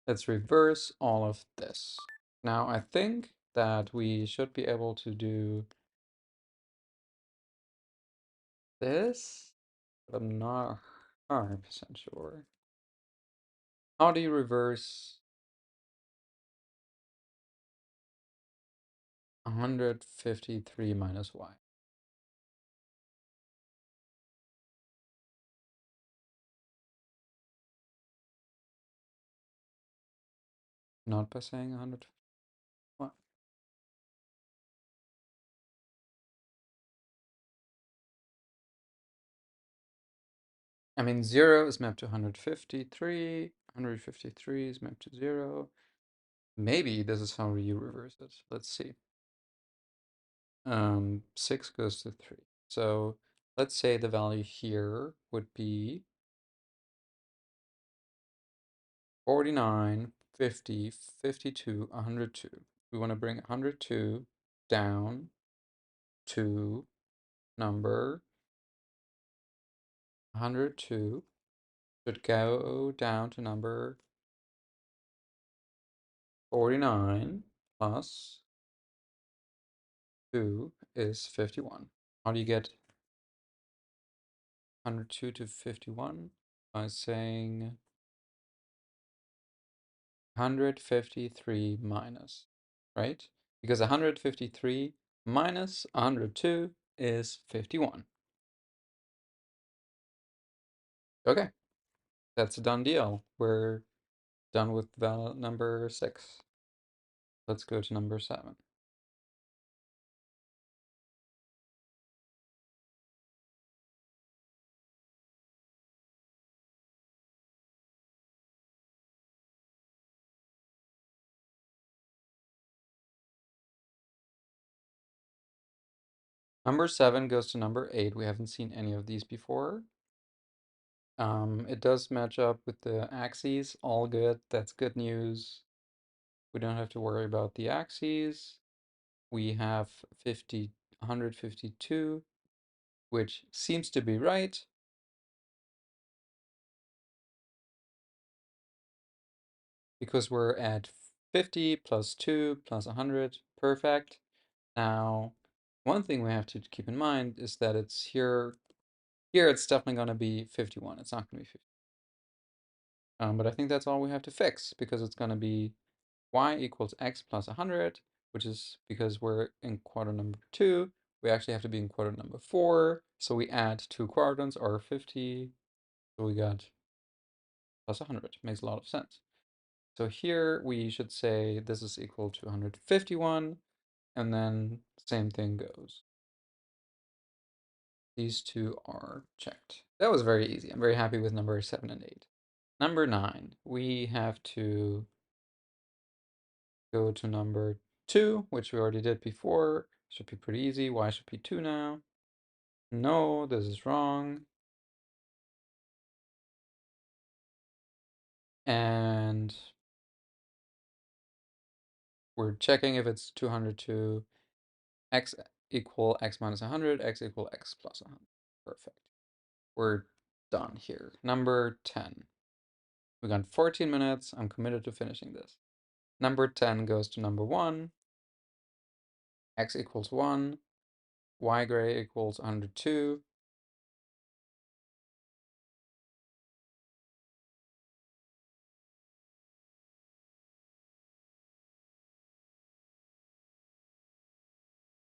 Let's reverse all of this. Now I think that we should be able to do this, but I'm not 100% sure. How do you reverse 153 minus y? Not by saying 100. What? I mean, 0 is mapped to 153. 153 is mapped to 0. Maybe this is how you reverse it. Let's see. 6 goes to 3. So let's say the value here would be 49, 50, 52, 102. We want to bring 102 down to number 102 should go down to number 49 plus 2 is 51. How do you get 102 to 51? By saying 153 minus, right? Because 153 minus 102 is 51. Okay, that's a done deal. We're done with number 6. Let's go to number 7. Number 7 goes to number 8. We haven't seen any of these before. It does match up with the axes. All good. That's good news. We don't have to worry about the axes. We have 152, which seems to be right. Because we're at 50 plus 2 plus 100. Perfect. Now, one thing we have to keep in mind is that it's here. Here it's definitely going to be 51. It's not going to be 50. But I think that's all we have to fix, because it's going to be y equals x plus 100, which is because we're in quadrant number 2. We actually have to be in quadrant number 4. So we add 2 quadrants, or 50. So we got plus 100. Makes a lot of sense. So here we should say this is equal to 151, and then same thing goes. These two are checked. That was very easy. I'm very happy with number 7 and 8. Number 9, we have to go to number 2, which we already did before. Should be pretty easy. Y should be 2 now. No, this is wrong. And we're checking if it's 202. X equal x minus 100, x equal x plus 100. Perfect. We're done here. Number 10. We got 14 minutes. I'm committed to finishing this. Number 10 goes to number 1. X equals 1. Y gray equals 102.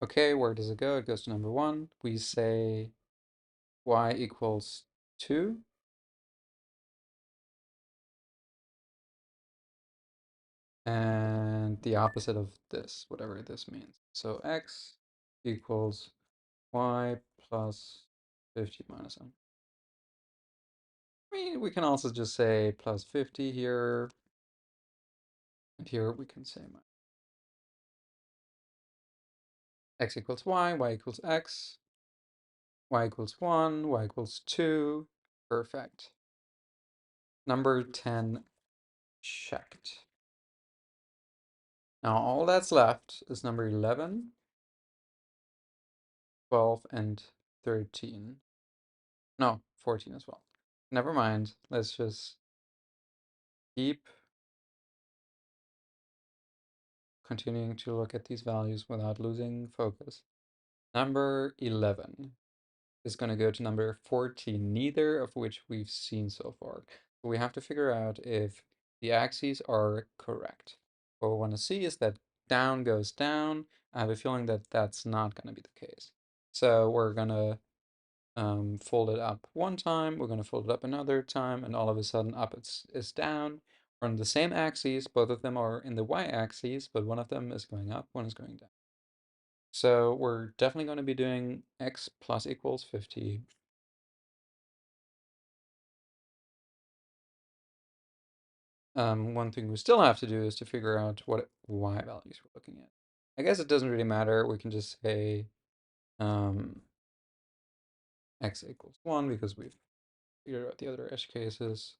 Okay, where does it go? It goes to number 1. We say y equals 2. And the opposite of this, whatever this means. So x equals y plus 50 minus 1. I mean, we can also just say plus 50 here. And here we can say x equals y equals x, y equals 1, y equals 2. Perfect. Number 10 checked. Now all that's left is number 11, 12, and 13. No, 14 as well. Never mind. Let's just keep continuing to look at these values without losing focus. Number 11 is going to go to number 14, neither of which we've seen so far. So we have to figure out if the axes are correct. What we want to see is that down goes down. I have a feeling that that's not going to be the case. So we're going to fold it up one time, we're going to fold it up another time, and all of a sudden up is down. We're on the same axes, both of them are in the y-axis, but one of them is going up, one is going down. So we're definitely going to be doing x plus equals 50. One thing we still have to do is to figure out what y values we're looking at. I guess it doesn't really matter. We can just say x equals 1 because we've figured out the other edge cases.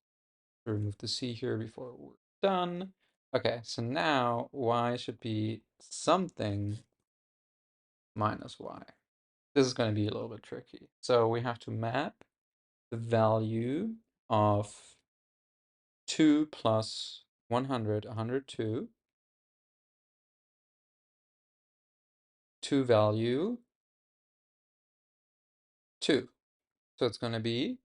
Remove the c here before we're done. Okay, so now y should be something minus y. This is going to be a little bit tricky. So we have to map the value of 2 plus 100, 102, to value 2. So it's going to be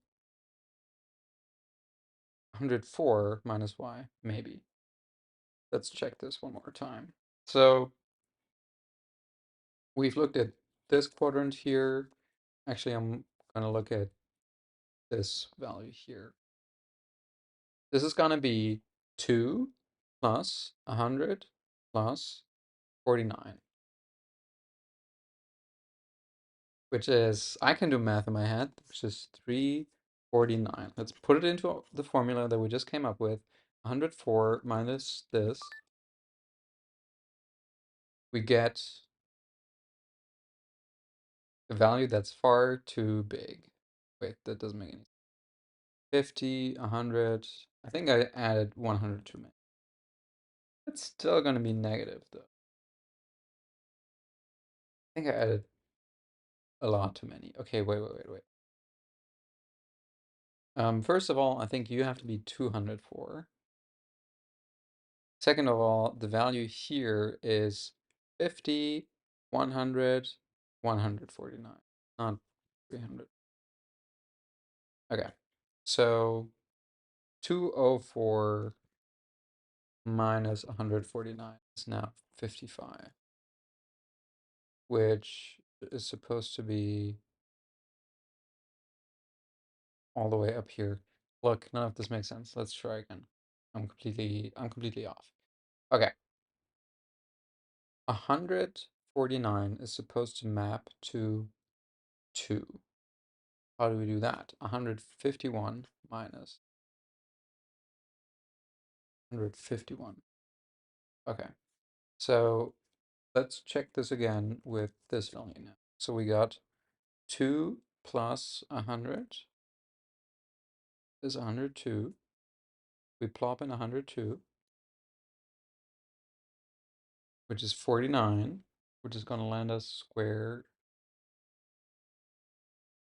104 minus y, maybe. Let's check this one more time. So we've looked at this quadrant here. Actually, I'm going to look at this value here. This is going to be 2 plus 100 plus 49, which is, I can do math in my head, which is 349. Let's put it into the formula that we just came up with. 104 minus this, we get a value that's far too big. Wait, that doesn't make any sense. 50, 100. I think I added 100 too many. It's still going to be negative, though. I think I added a lot too many. Okay, wait. First of all, I think you have to be 204. Second of all, the value here is 50, 100, 149, not 300. Okay, so 204 minus 149 is now 55, which is supposed to be all the way up here. Look, none of this makes sense. Let's try again. I'm completely off. Okay. 149 is supposed to map to 2. How do we do that? 151 minus 151. Okay. So let's check this again with this value now. So we got 2 plus 100 is 102. We plop in 102, which is 49, which is going to land us square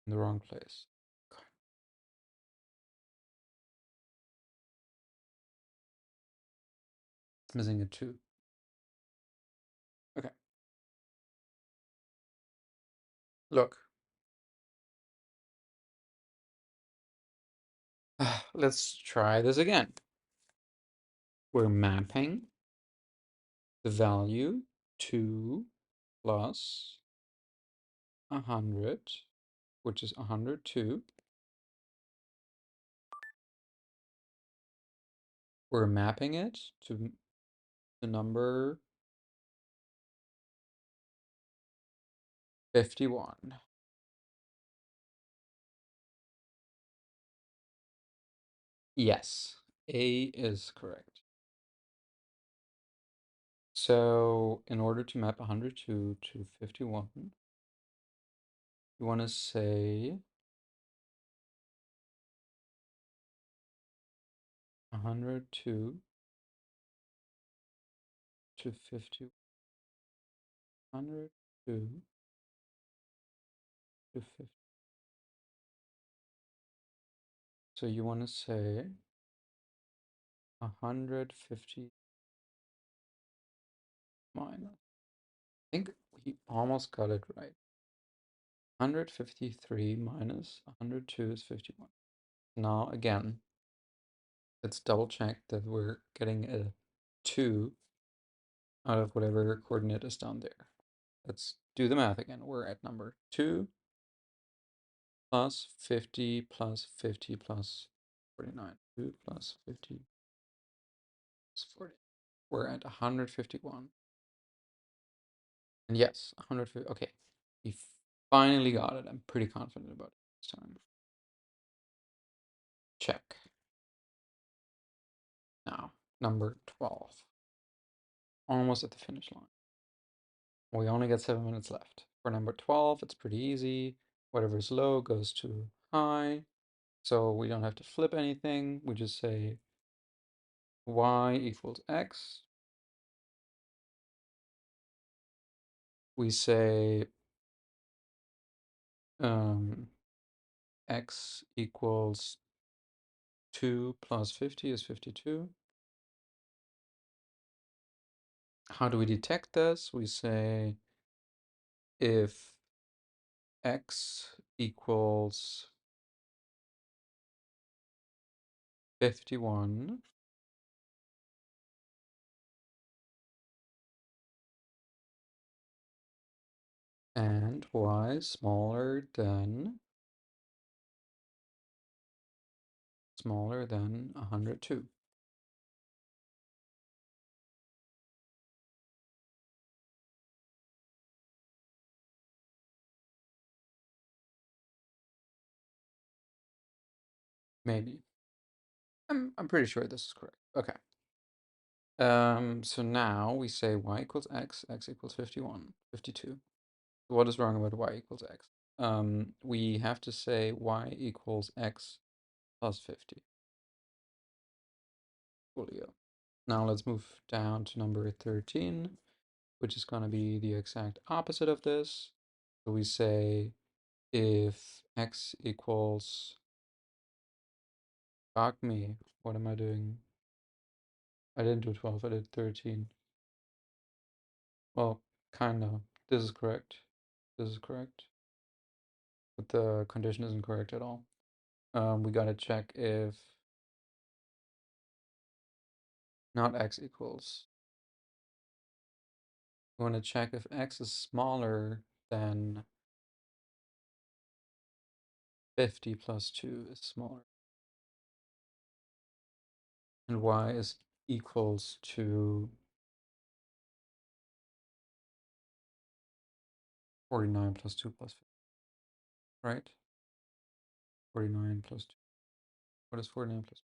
in the wrong place. It's missing a 2. Okay. Look. Let's try this again. We're mapping the value 2 plus 100, which is 102. We're mapping it to the number 51. Yes, A is correct. So in order to map 102 to 51, you want to say 102 to 50, 102 to 50. So you want to say 150 minus. I think we almost got it right. 153 minus 102 is 51. Now again, let's double check that we're getting a 2 out of whatever coordinate is down there. Let's do the math again. We're at number 2 plus 50 plus 50 plus 49. 2 plus 50 plus 40. We're at 151. And yes, 150. Okay, we finally got it. I'm pretty confident about it this time. Check. Now, number 12. Almost at the finish line. We only got 7 minutes left. For number 12, it's pretty easy. whatever is low goes to high. So we don't have to flip anything. We just say y equals x. We say x equals 2 plus 50 is 52. How do we detect this? We say if x equals 51, and y smaller than 102. Maybe. I'm pretty sure this is correct. Okay. So now we say y equals x equals 51, 52. What is wrong about y equals x? We have to say y equals x plus 50. Coolio. Now let's move down to number 13, which is going to be the exact opposite of this. So we say if x equals, fuck me, what am I doing? I didn't do 12, I did 13. Well, kind of. This is correct. This is correct. But the condition isn't correct at all. We gotta check if not x equals. We want to check if x is smaller than 50 plus 2 is smaller. And y is equals to 49 plus 2 plus 50, right? 49 plus 2. What is 49 plus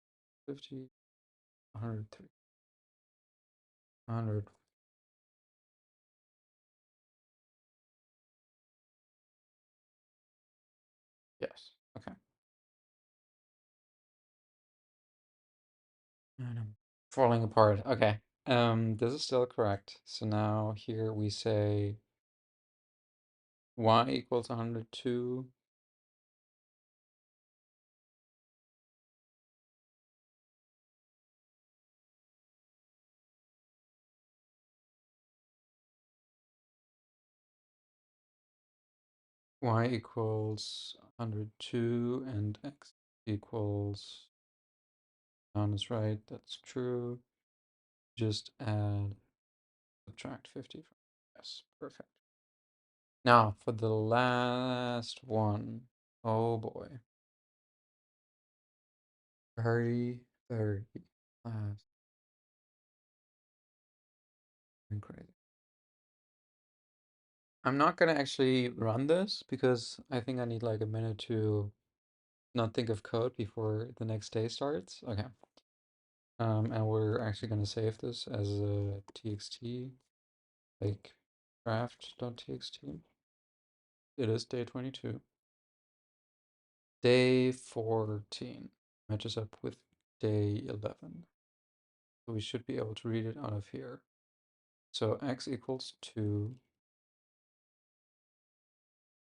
50? 103. 100. Yes. Okay. And I'm falling apart. Okay. This is still correct. So now here we say y equals 102. Y equals 102 and x equals, John is right, that's true. Just add, subtract 50 from, yes, perfect. Now for the last one. Oh boy. Very, very last and crazy. I'm not gonna actually run this because I think I need like a minute to not think of code before the next day starts. Okay. And we're actually gonna save this as a txt, like draft.txt. It is day 22. Day 14 matches up with day 11. So we should be able to read it out of here. So x equals 2.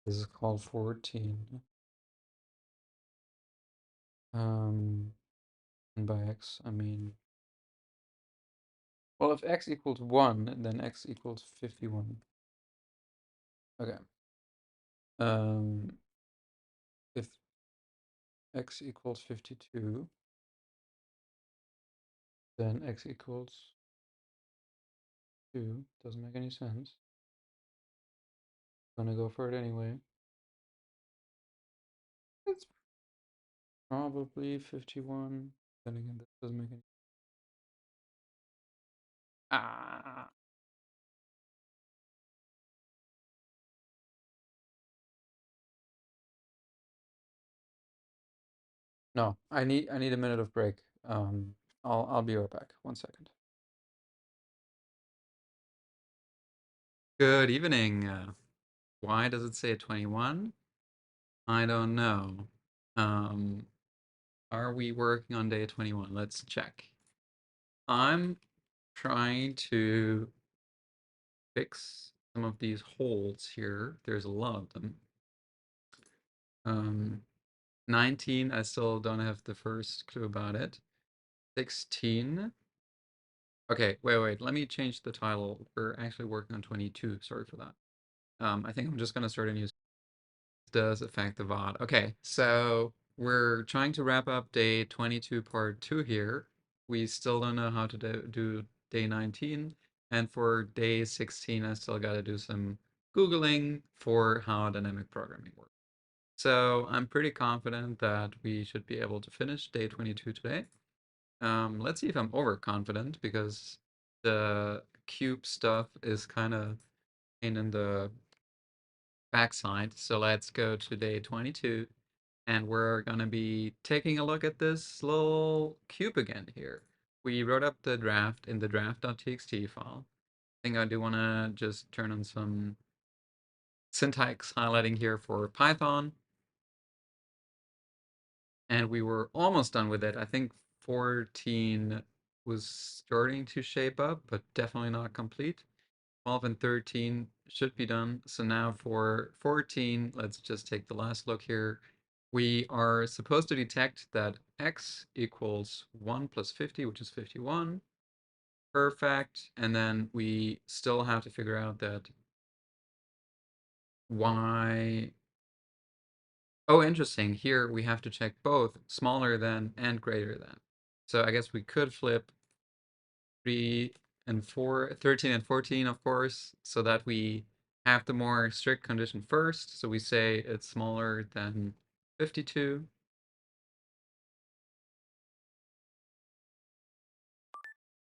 This is called 14. And by x, I mean, well, if x equals 1, then x equals 51. Okay. If x equals 52, then x equals 2. Doesn't make any sense. Gonna go for it anyway. It's probably 51. Then again, that doesn't make any. Ah. No, I need a minute of break. I'll be right back. 1 second. Good evening. Why does it say 21? I don't know. Um, are we working on day 21? Let's check. I'm trying to fix some of these holes here. There's a lot of them. 19, I still don't have the first clue about it. 16. Okay, wait. Let me change the title. We're actually working on 22. Sorry for that. I think I'm just gonna start a new does affect the VOD. Okay, so we're trying to wrap up day 22 part 2 here. We still don't know how to do day 19. And for day 16, I still got to do some Googling for how dynamic programming works. So I'm pretty confident that we should be able to finish day 22 today. Let's see if I'm overconfident because the cube stuff is kind of in the backside. So let's go to day 22 and we're gonna be taking a look at this little cube again here. We wrote up the draft in the draft.txt file. I think I do wanna just turn on some syntax highlighting here for Python. And we were almost done with it. I think 14 was starting to shape up, but definitely not complete. 12 and 13 should be done. So now for 14, let's just take the last look here. We are supposed to detect that x equals 1 plus 50, which is 51. Perfect. And then we still have to figure out that y... Oh, interesting. Here we have to check both smaller than and greater than. So I guess we could flip 3 and 4, 13 and 14, of course, so that we have the more strict condition first. So we say it's smaller than 52.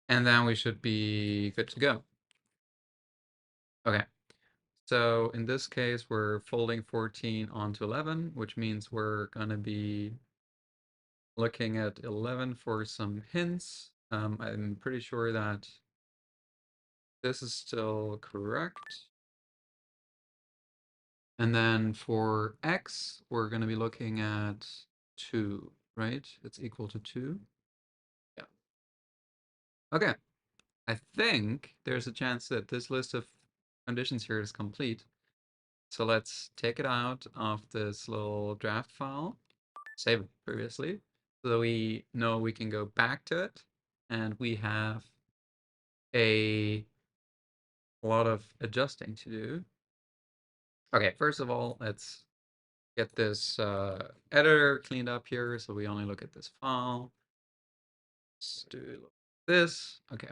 And then we should be good to go. Okay. So in this case, we're folding 14 onto 11, which means we're going to be looking at 11 for some hints. I'm pretty sure that this is still correct. And then for x, we're going to be looking at 2, right? It's equal to 2. Yeah. Okay. I think there's a chance that this list of conditions here is complete. So let's take it out of this little draft file, save it previously, so that we know we can go back to it. And we have a lot of adjusting to do. Okay, first of all, let's get this editor cleaned up here so we only look at this file. Let's do this. Okay.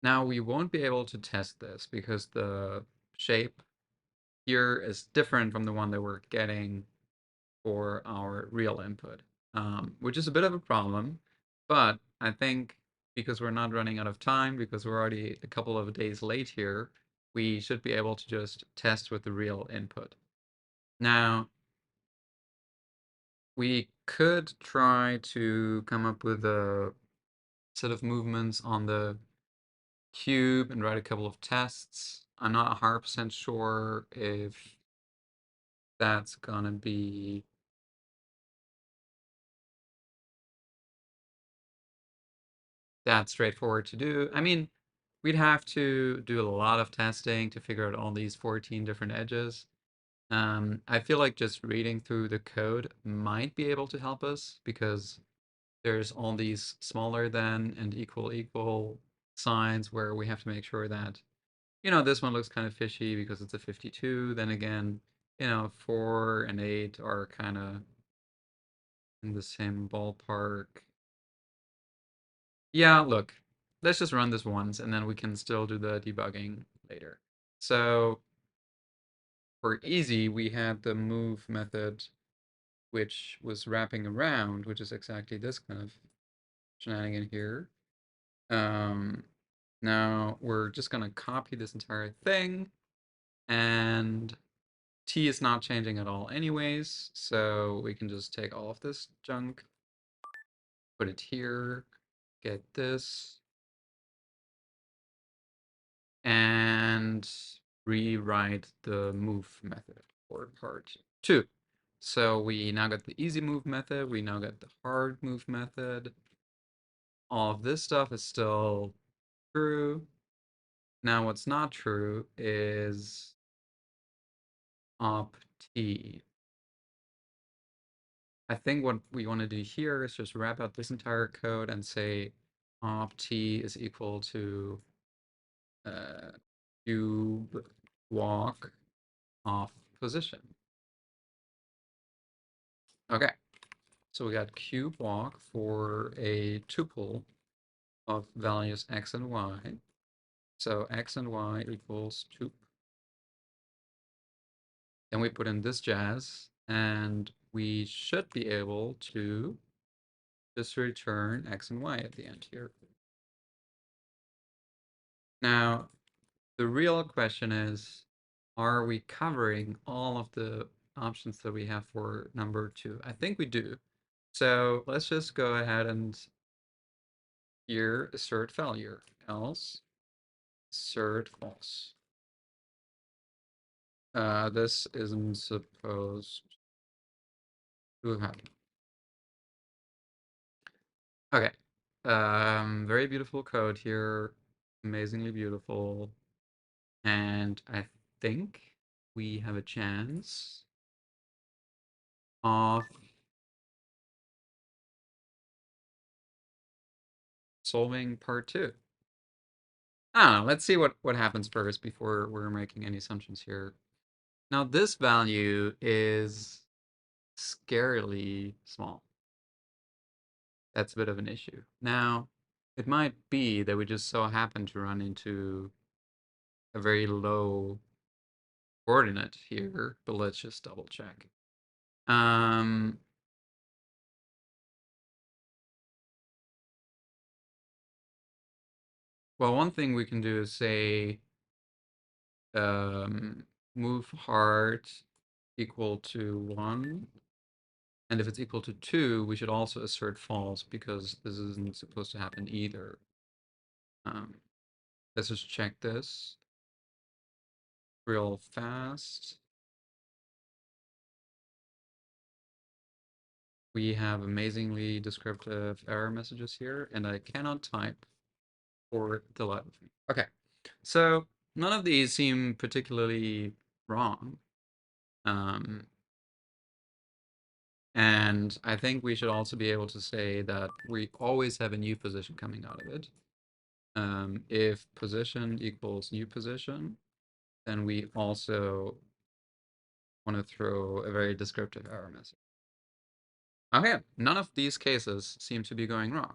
Now we won't be able to test this because the shape here is different from the one that we're getting for our real input, which is a bit of a problem. But I think because we're not running out of time, because we're already a couple of days late here, we should be able to just test with the real input. Now, we could try to come up with a set of movements on the cube and write a couple of tests. I'm not 100% sure if that's gonna be that straightforward to do. I mean, we'd have to do a lot of testing to figure out all these 14 different edges. I feel like just reading through the code might be able to help us because there's all these smaller than and equal signs where we have to make sure that, this one looks kind of fishy because it's a 52. Then again, 4 and 8 are kind of in the same ballpark. Yeah, look, let's just run this once and then we can still do the debugging later. So for easy, we had the move method, which was wrapping around, which is exactly this kind of shenanigan here. Now we're just gonna copy this entire thing, and t is not changing at all anyways, so we can just take all of this junk, put it here, get this, and rewrite the move method. for part 2. So we now got the easy move method, we now got the hard move method. All of this stuff is still true. Now what's not true is opt. I think what we want to do here is just wrap out this entire code and say opt is equal to cube walk off position. Okay, so we got cube walk for a tuple of values x and y. So x and y equals tup. Then we put in this jazz, and we should be able to just return x and y at the end here. Now, the real question is, are we covering all of the options that we have for number 2? I think we do. So let's just go ahead and here assert failure, else assert false. This isn't supposed to happen. Okay. Very beautiful code here, amazingly beautiful. And I think we have a chance of solving part 2. I don't know, let's see what happens first before we're making any assumptions here. Now this value is scarily small. That's a bit of an issue. Now, it might be that we just so happen to run into a very low coordinate here, but let's just double check. Well, one thing we can do is say move hard equal to 1. And if it's equal to 2, we should also assert false because this isn't supposed to happen either. Let's just check this real fast. We have amazingly descriptive error messages here, and I cannot type for the life of me. Okay, so none of these seem particularly wrong. And I think we should also be able to say that we always have a new position coming out of it. If position equals new position, then we also want to throw a very descriptive error message. Okay, none of these cases seem to be going wrong,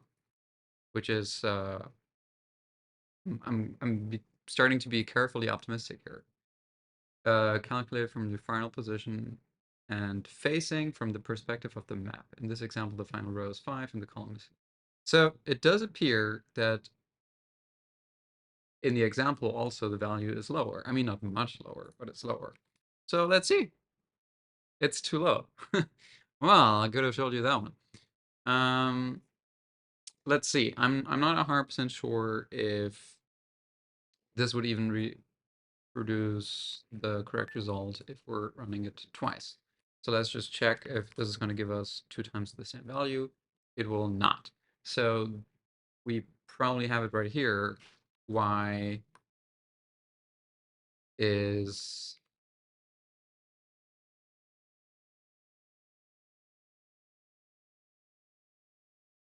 which is I'm starting to be carefully optimistic here. Calculate from the final position and facing from the perspective of the map. In this example, the final row is 5 and the column is 6. So it does appear that in the example also the value is lower. I mean, not much lower, but it's lower. So let's see. It's too low. Well, I could have showed you that one. Let's see. I'm not 100% sure if this would even produce the correct result if we're running it twice. So let's just check if this is going to give us 2 times the same value. It will not. So we probably have it right here. Y is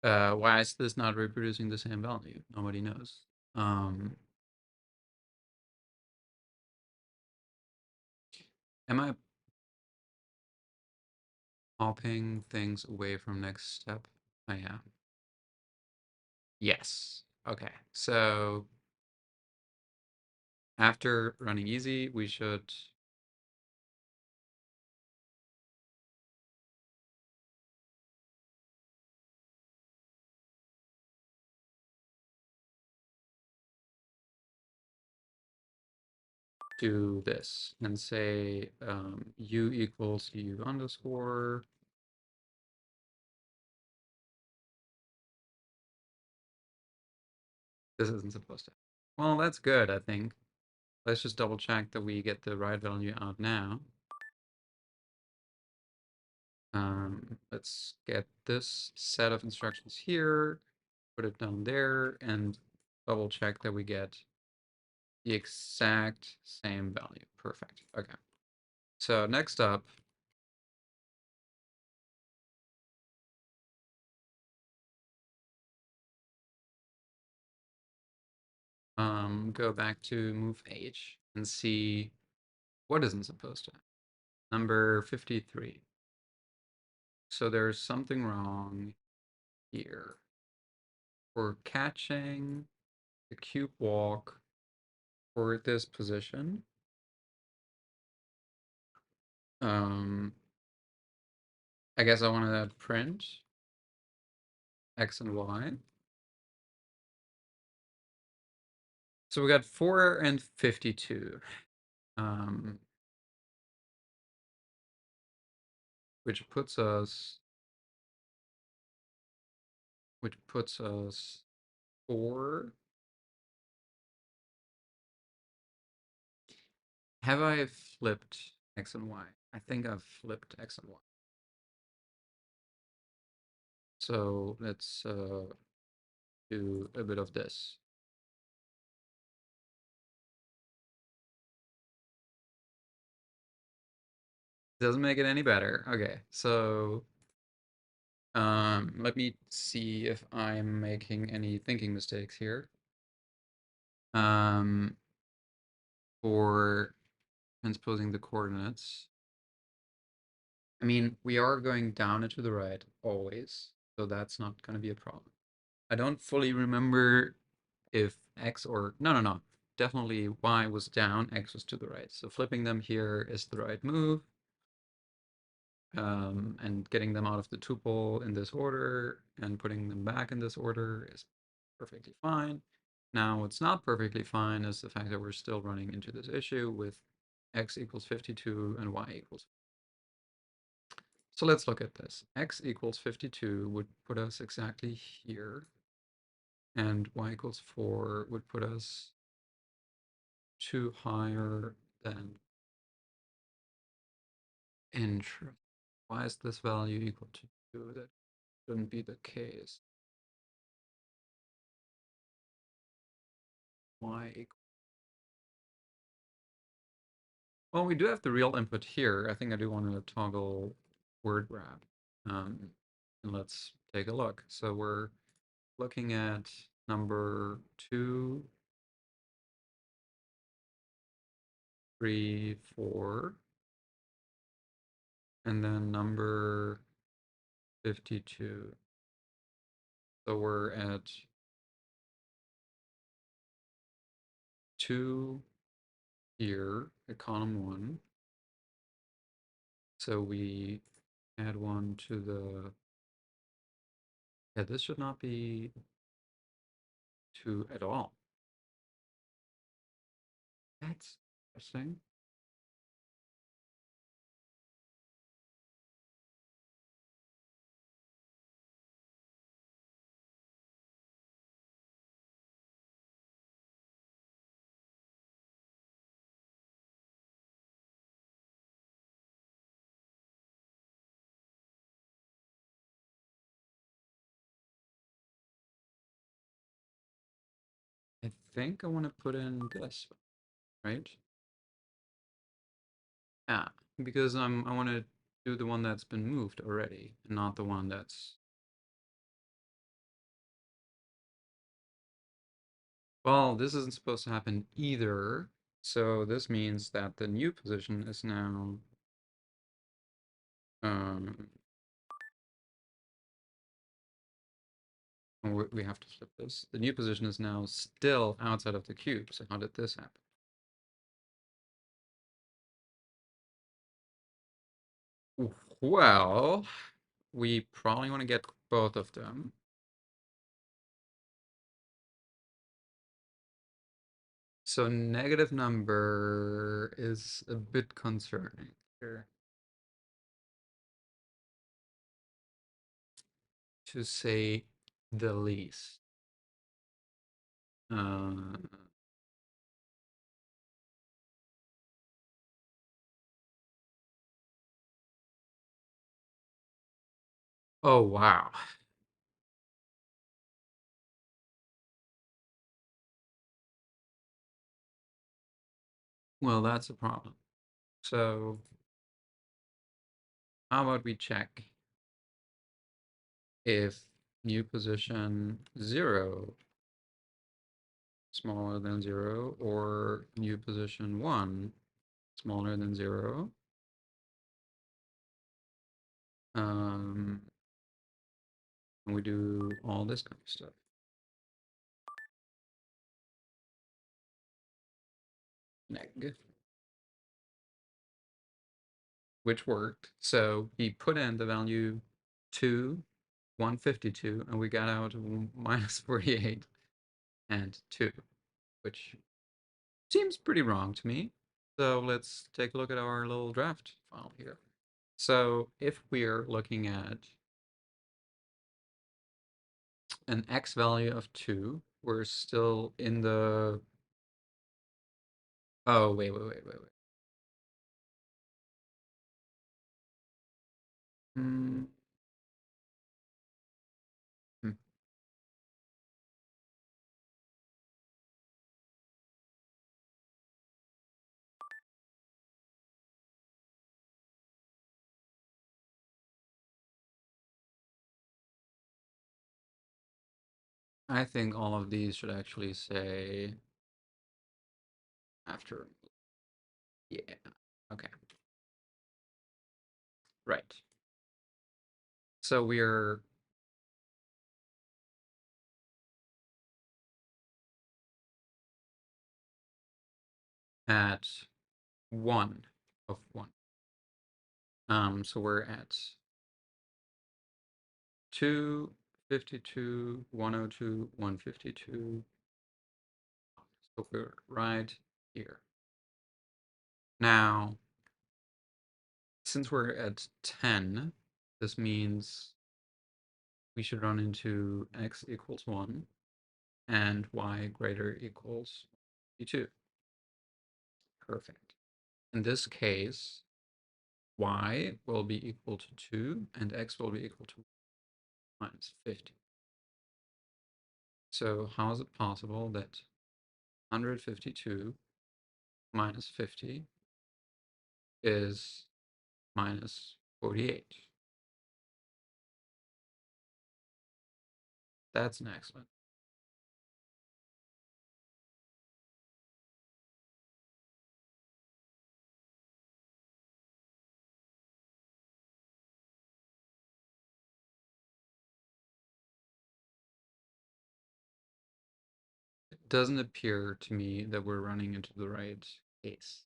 why is this not reproducing the same value? Nobody knows. Am I popping things away from next step? I am. Yes. Okay. So after running easy, we should do this and say u equals u underscore. This isn't supposed to. Well, that's good, I think. Let's just double check that we get the right value out now. Let's get this set of instructions here, put it down there, and double check that we get the exact same value. Perfect. Okay. So next up, go back to move H and see what isn't supposed to happen. Number 53. So there's something wrong here. We're catching the cube walk for this position. I guess I want to print X and Y. So we got 4 and 52. Which puts us 4. Have I flipped X and Y? I think I've flipped X and Y. So let's do a bit of this. Doesn't make it any better. Okay, so let me see if I'm making any thinking mistakes here. For transposing the coordinates. I mean, we are going down and to the right always, so that's not going to be a problem. I don't fully remember if X or... No. Definitely Y was down, X was to the right. So flipping them here is the right move. And getting them out of the tuple in this order and putting them back in this order is perfectly fine. Now, what's not perfectly fine is the fact that we're still running into this issue with X equals 52 and Y equals. So let's look at this. X equals 52 would put us exactly here, and Y equals 4 would put us 2 higher than interest. Why is this value equal to 2? That shouldn't be the case. Y equals... Well, we do have the real input here. I think I do want to toggle word wrap. And let's take a look. So we're looking at number 2, 3, 4, and then number 52. So we're at 2 here at column 1. So we add 1 to the... Yeah, this should not be 2 at all. That's interesting. I think I want to put in this, right? Yeah, because I want to do the one that's been moved already, and not the one that's... Well, this isn't supposed to happen either, so this means that the new position is now... we have to flip this. The new position is now still outside of the cube, so how did this happen? Well, we probably want to get both of them. So negative number is a bit concerning here, to say the least. Oh, wow. Well, that's a problem. So how about we check if new position 0 smaller than 0 or new position 1 smaller than 0. Um, and we do all this kind of stuff. Neg, which worked. So he put in the value 2, 152, and we got out minus 48 and 2, which seems pretty wrong to me. So let's take a look at our little draft file here. So if we're looking at an x value of 2, we're still in the... Oh, wait. Hmm. Hmm. I think all of these should actually say after. Yeah. Okay. Right. So we're at 1 of 1. So we're at 2, 52, 102, 152. So we're right here. Now, since we're at 10, this means we should run into x equals 1 and y greater equals 2. Perfect. In this case, y will be equal to 2 and x will be equal to minus 50. So how is it possible that 152 minus 50 is minus 48? That's an excellent. It doesn't appear to me that we're running into the right case.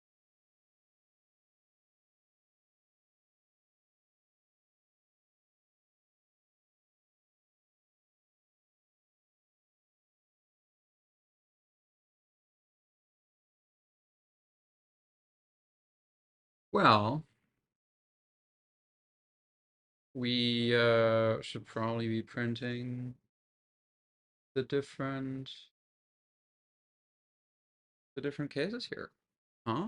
Well, we should probably be printing the different cases here, huh?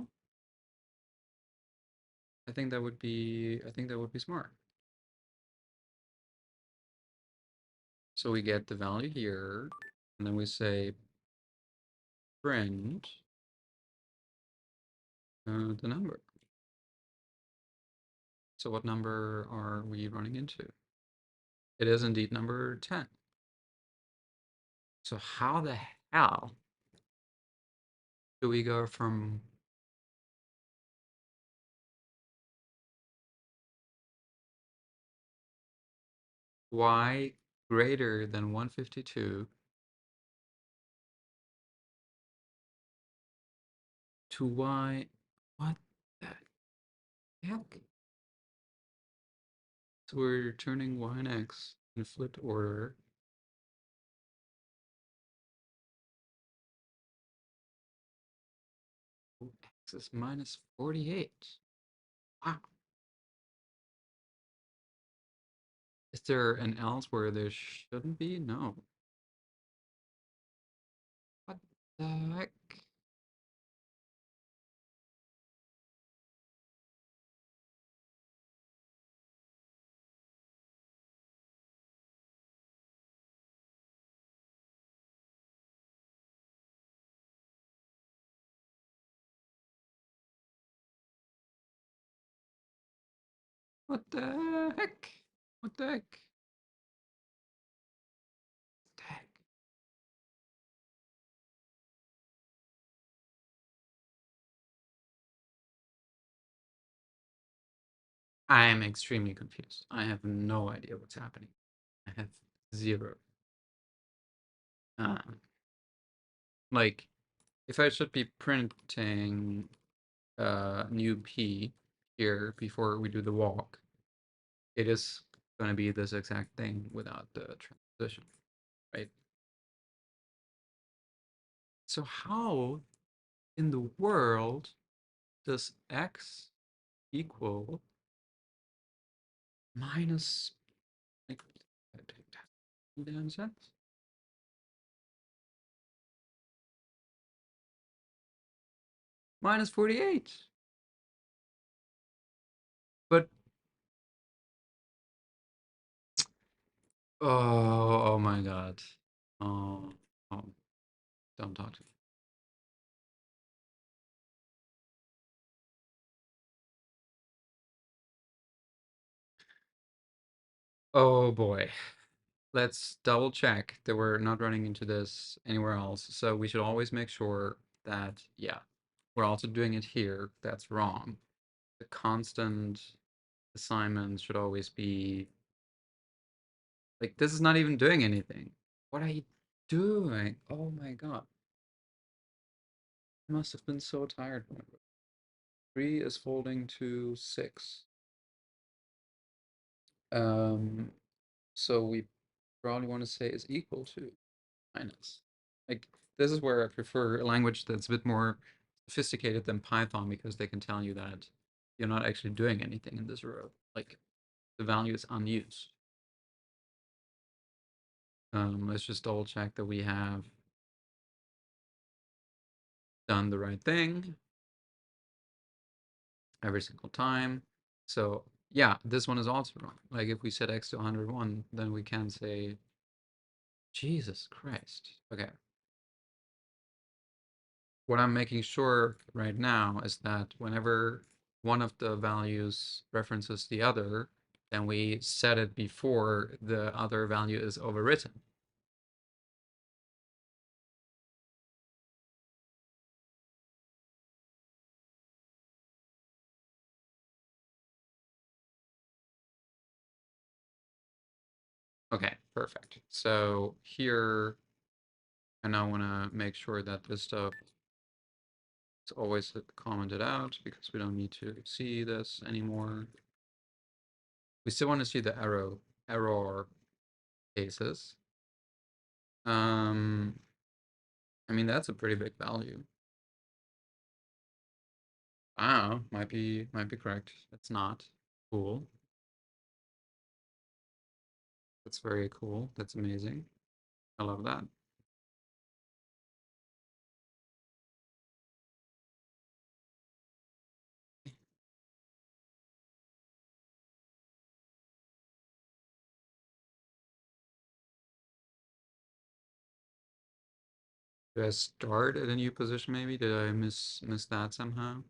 I think that would be smart. So we get the value here, and then we say print the number. So what number are we running into? It is indeed number 10. So how the hell do we go from y greater than 152 to y? What the heck? So we're turning y and x in flipped order. X is minus 48. Wow. Is there an else where there shouldn't be? No. What the heck? What the heck? What the heck? What the heck? I am extremely confused. I have no idea what's happening. I have zero. Uh, like, if I should be printing new P here before we do the walk, it is going to be this exact thing without the transition, right? So how in the world does x equal minus, like, damn sense? Minus 48. But, oh my God. Oh, oh, don't talk to me. Oh boy. Let's double check that we're not running into this anywhere else. So we should always make sure that, yeah, we're also doing it here. That's wrong. The constant assignment should always be like, this is not even doing anything. What are you doing? Oh my God. I must have been so tired. 3 is folding to 6. Um, so we probably want to say is equal to minus. Like, this is where I prefer a language that's a bit more sophisticated than Python, because they can tell you that you're not actually doing anything in this row. Like, the value is unused. Let's just double check that we have done the right thing every single time. So yeah, this one is also wrong. Like, if we set x to 101, then we can say, Jesus Christ. Okay. What I'm making sure right now is that whenever one of the values references the other, then we set it before the other value is overwritten. Okay, perfect. So here, I now want to make sure that this stuff is always commented out, because we don't need to see this anymore. We still want to see the error cases. I mean, that's a pretty big value. Oh, might be correct. It's not. Cool. That's very cool. That's amazing. I love that. Did I start at a new position maybe? Did I miss that somehow?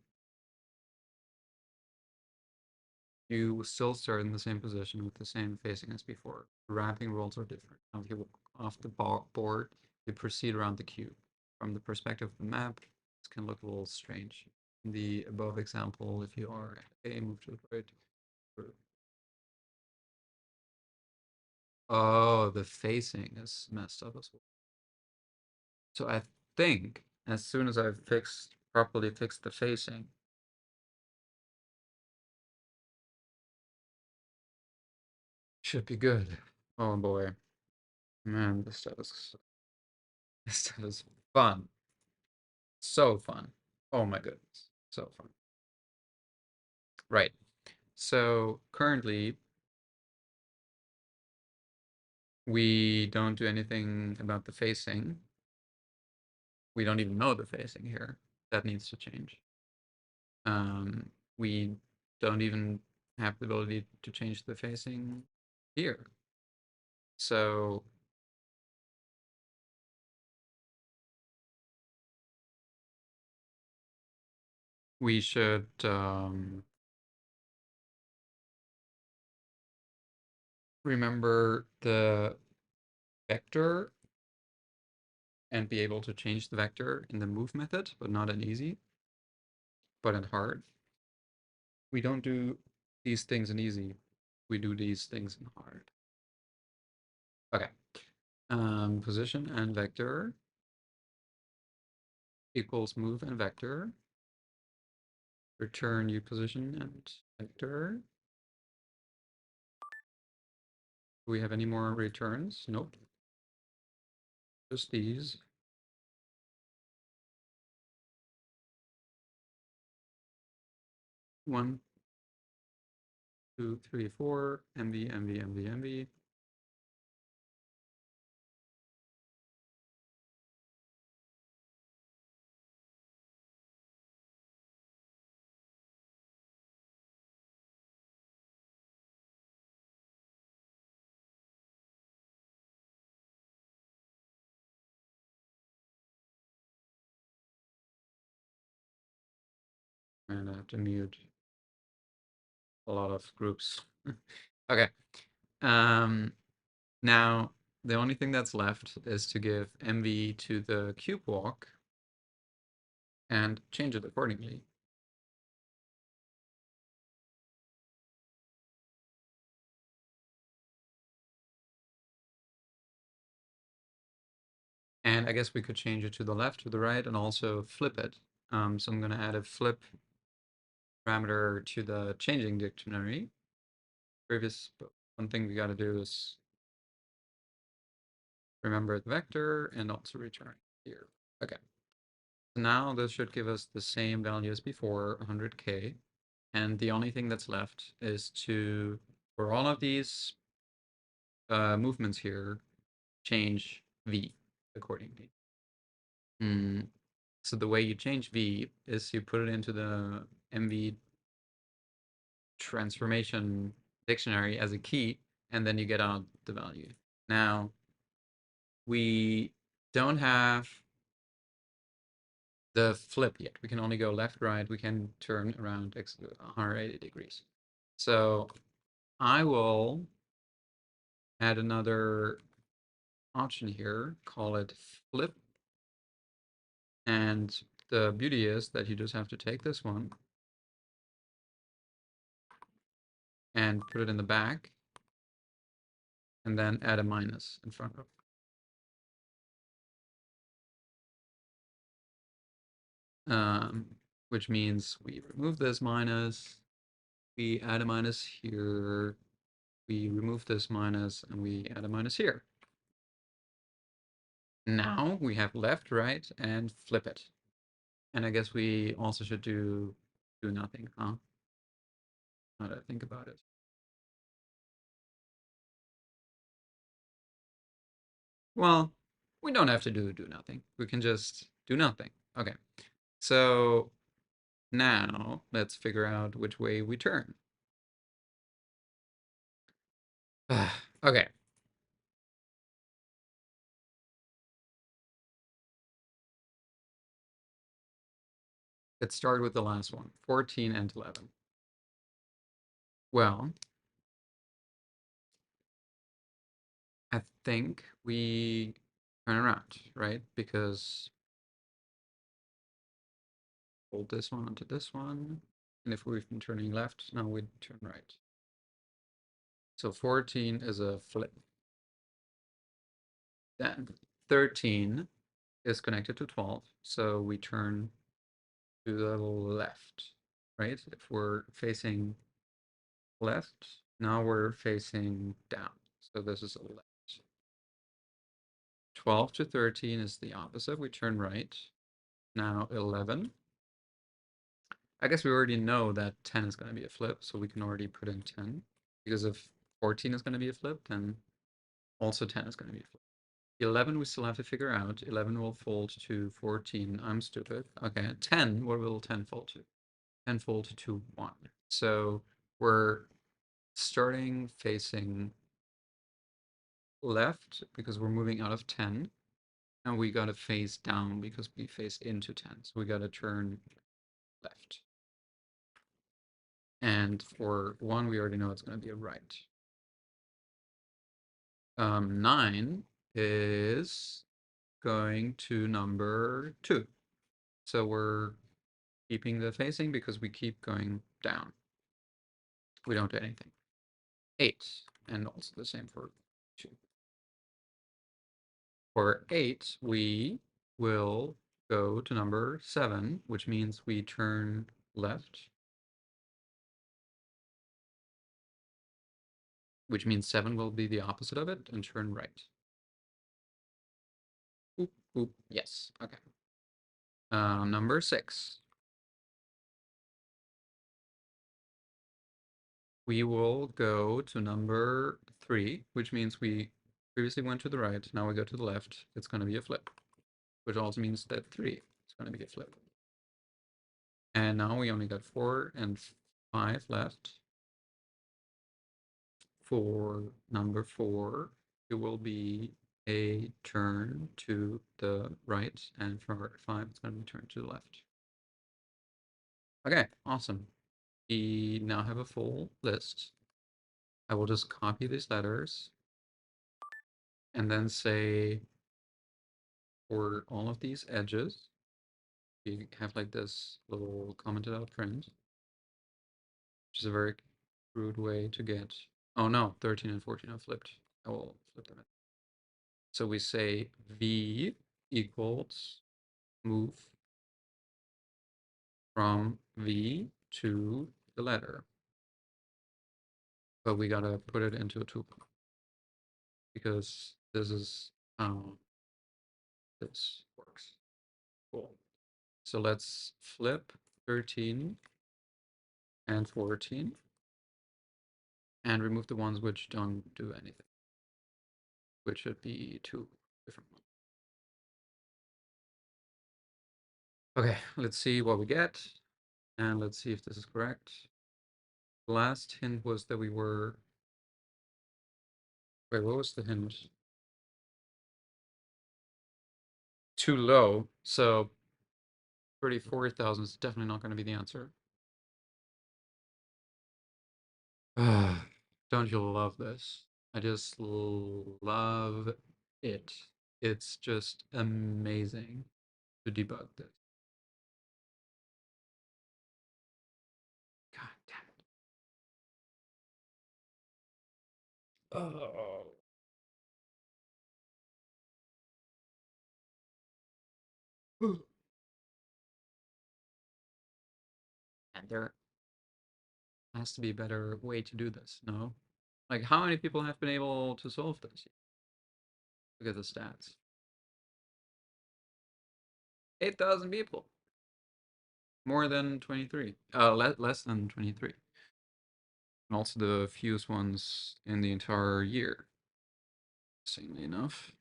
You still start in the same position with the same facing as before. Wrapping rules are different. Now if you look off the board, you proceed around the cube. From the perspective of the map, this can look a little strange. In the above example, if you are at A, move to the right. Oh, the facing is messed up as well. So I think as soon as I've properly fixed the facing, should be good. Oh boy. Man, this stuff is fun. So fun. Oh my goodness. So fun. Right. So currently we don't do anything about the facing. We don't even know the facing here. That needs to change. We don't even have the ability to change the facing here. So we should remember the vector and be able to change the vector in the move method, but not in easy, but in hard. We don't do these things in easy. We do these things in hard. Okay. Position and vector equals move and vector. Return you position and vector. Do we have any more returns? Nope. Just these. One, two, three, four. MV, MV, MV, MV. And I have to mute a lot of groups. Okay. Now the only thing that's left is to give MV to the cube walk and change it accordingly. And I guess we could change it to the left, to the right, and also flip it. So I'm going to add a flip parameter to the changing dictionary. One thing we got to do is remember the vector and also return here. Okay. So now this should give us the same value as before, 100K. And the only thing that's left is to, for all of these movements here, change V accordingly. So the way you change V is you put it into the MV transformation dictionary as a key, and then you get out the value. Now, we don't have the flip yet. We can only go left, right. We can turn around 180 degrees. So I will add another option here, call it flip. And the beauty is that you just have to take this one and put it in the back and then add a minus in front of it. Which means we remove this minus, we add a minus here, we remove this minus, and we add a minus here. Now we have left, right, and flip it. And I guess we also should do nothing, huh? Now that I think about it. Well, we don't have to do nothing. We can just do nothing. Okay. So now let's figure out which way we turn. Okay. Let's start with the last one, 14 and 11. Well, I think we turn around, right? Because hold this one onto this one. And if we've been turning left, now we turn right. So 14 is a flip. Then 13 is connected to 12. So we turn to the left, right? If we're facing left, now we're facing down. So this is a left. 12 to 13 is the opposite. We turn right. Now 11. I guess we already know that 10 is going to be a flip, so we can already put in 10. Because if 14 is going to be a flip, then also 10 is going to be a flip. 11 we still have to figure out. 11 will fold to 14. I'm stupid. Okay, 10, what will 10 fold to? 10 fold to 1. So we're starting facing left because we're moving out of 10. And we got to face down because we face into 10. So we got to turn left. And for 1, we already know it's going to be a right. 9 is going to number 2. So we're keeping the facing because we keep going down. We don't do anything. 8, and also the same for 2. For 8, we will go to number 7, which means we turn left, which means 7 will be the opposite of it, and turn right. Oop, oop, yes, okay. Number 6. We will go to number 3, which means we previously went to the right, now we go to the left. It's going to be a flip, which also means that 3 is going to be a flip. And now we only got 4 and 5 left. For number 4, it will be a turn to the right, and for 5, it's going to be turned to the left. Okay, awesome. We now have a full list. I will just copy these letters and then say for all of these edges, you have like this little commented out print, which is a very crude way to get, oh no, 13 and 14 are flipped. I will flip them. So we say V equals move from V to the letter. But we gotta put it into a tuple because this is how this works. Cool. So let's flip 13 and 14 and remove the ones which don't do anything, which should be 2 different ones. Okay, let's see what we get, and let's see if this is correct. The last hint was that we were... Wait, what was the hint? Too low, so 34,000 is definitely not going to be the answer. Don't you love this? I just love it. It's just amazing to debug this. God damn it. Oh. And there has to be a better way to do this, no? Like, how many people have been able to solve this? Look at the stats. 8,000 people. More than 23. Less than 23. And also the fewest ones in the entire year. Insanely enough.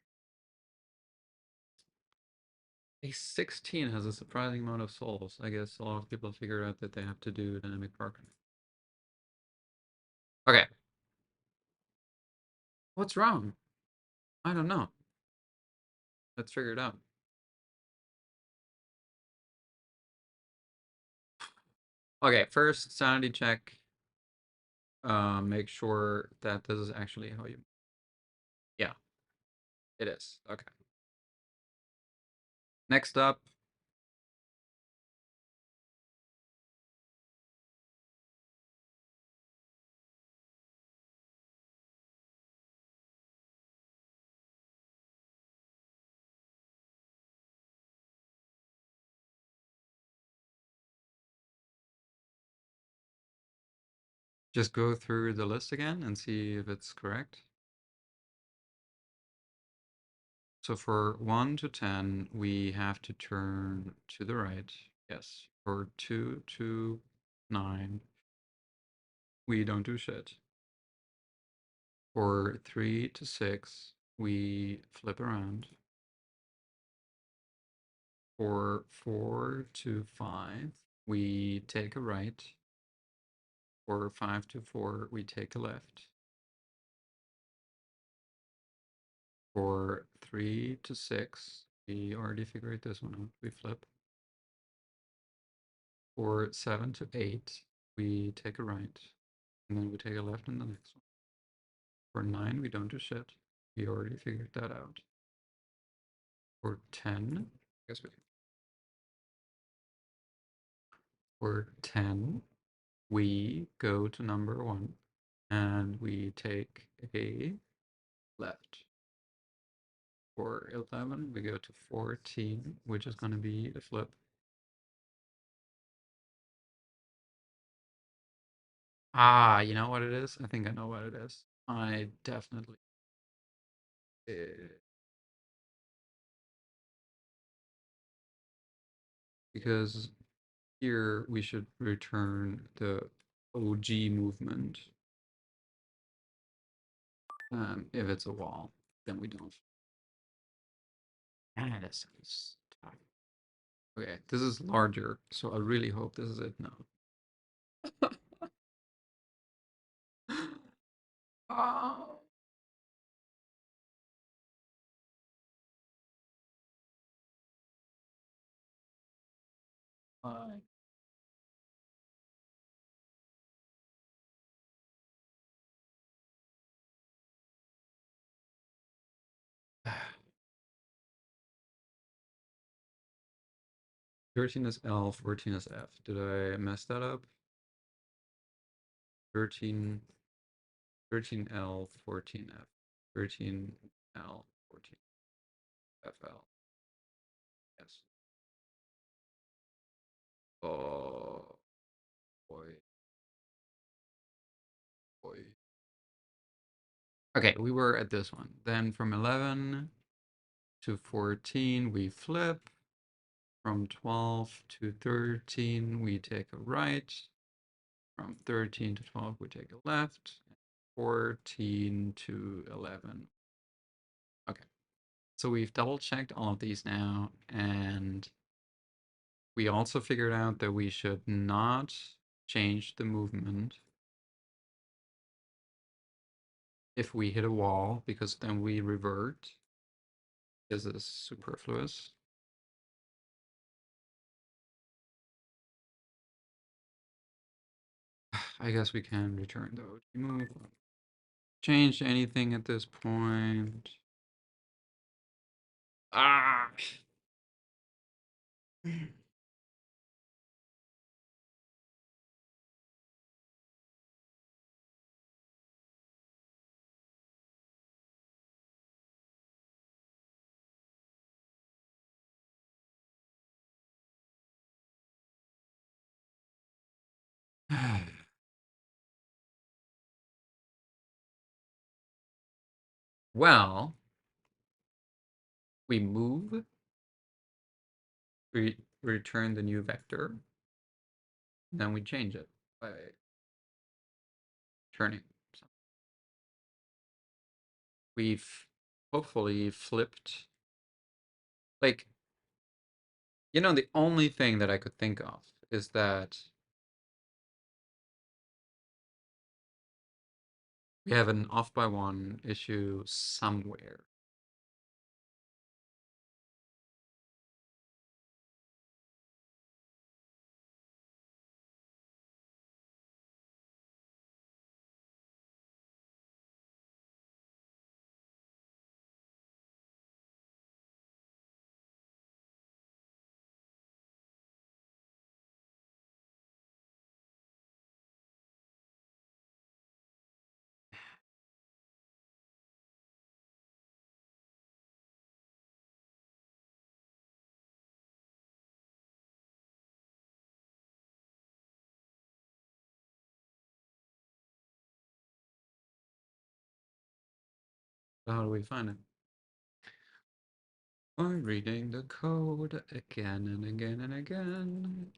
A 16 has a surprising amount of solves. I guess a lot of people figure out that they have to do dynamic parking. Okay. What's wrong? I don't know. Let's figure it out. Okay, first sanity check. Make sure that this is actually how you... Yeah, it is. Okay. Next up. Just go through the list again and see if it's correct. So for 1 to 10, we have to turn to the right. Yes. For 2 to 9, we don't do shit. For 3 to 6, we flip around. For 4 to 5, we take a right. For 5 to 4, we take a left. For 3 to 6, we already figured this one out. We flip. For 7 to 8, we take a right. And then we take a left in the next one. For 9, we don't do shit. We already figured that out. For 10, I guess for 10, we go to number 1 and we take a left. For 11, we go to 14, which is going to be a flip. Ah, you know what it is? I think I know what it is. I definitely. Because here we should return the OG movement. If it's a wall, then we don't. Ah, this is tough. Okay, this is larger, so I really hope this is it now. Oh. My. 13 is L, 14 is F. Did I mess that up? 13, 13L, 14F. 13L, 14FL. Yes. Oh, boy. Boy. Okay, we were at this one. Then from 11 to 14, we flip. From 12 to 13, we take a right. From 13 to 12, we take a left. 14 to 11. Okay. So we've double checked all of these now, and we also figured out that we should not change the movement if we hit a wall, because then we revert. This is superfluous. I guess we can return the OG move. Change anything at this point. Ah! Well, we move, we return the new vector, then we change it by turning. So we've hopefully flipped, like, the only thing that I could think of is that we have an off by 1 issue somewhere. So how do we find it? I'm reading the code again and again and again.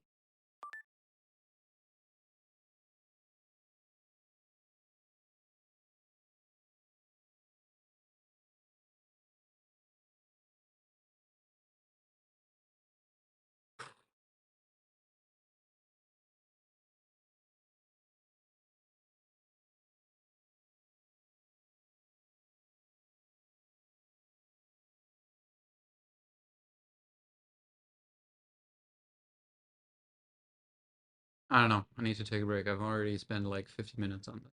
I don't know. I need to take a break. I've already spent like 50 minutes on this.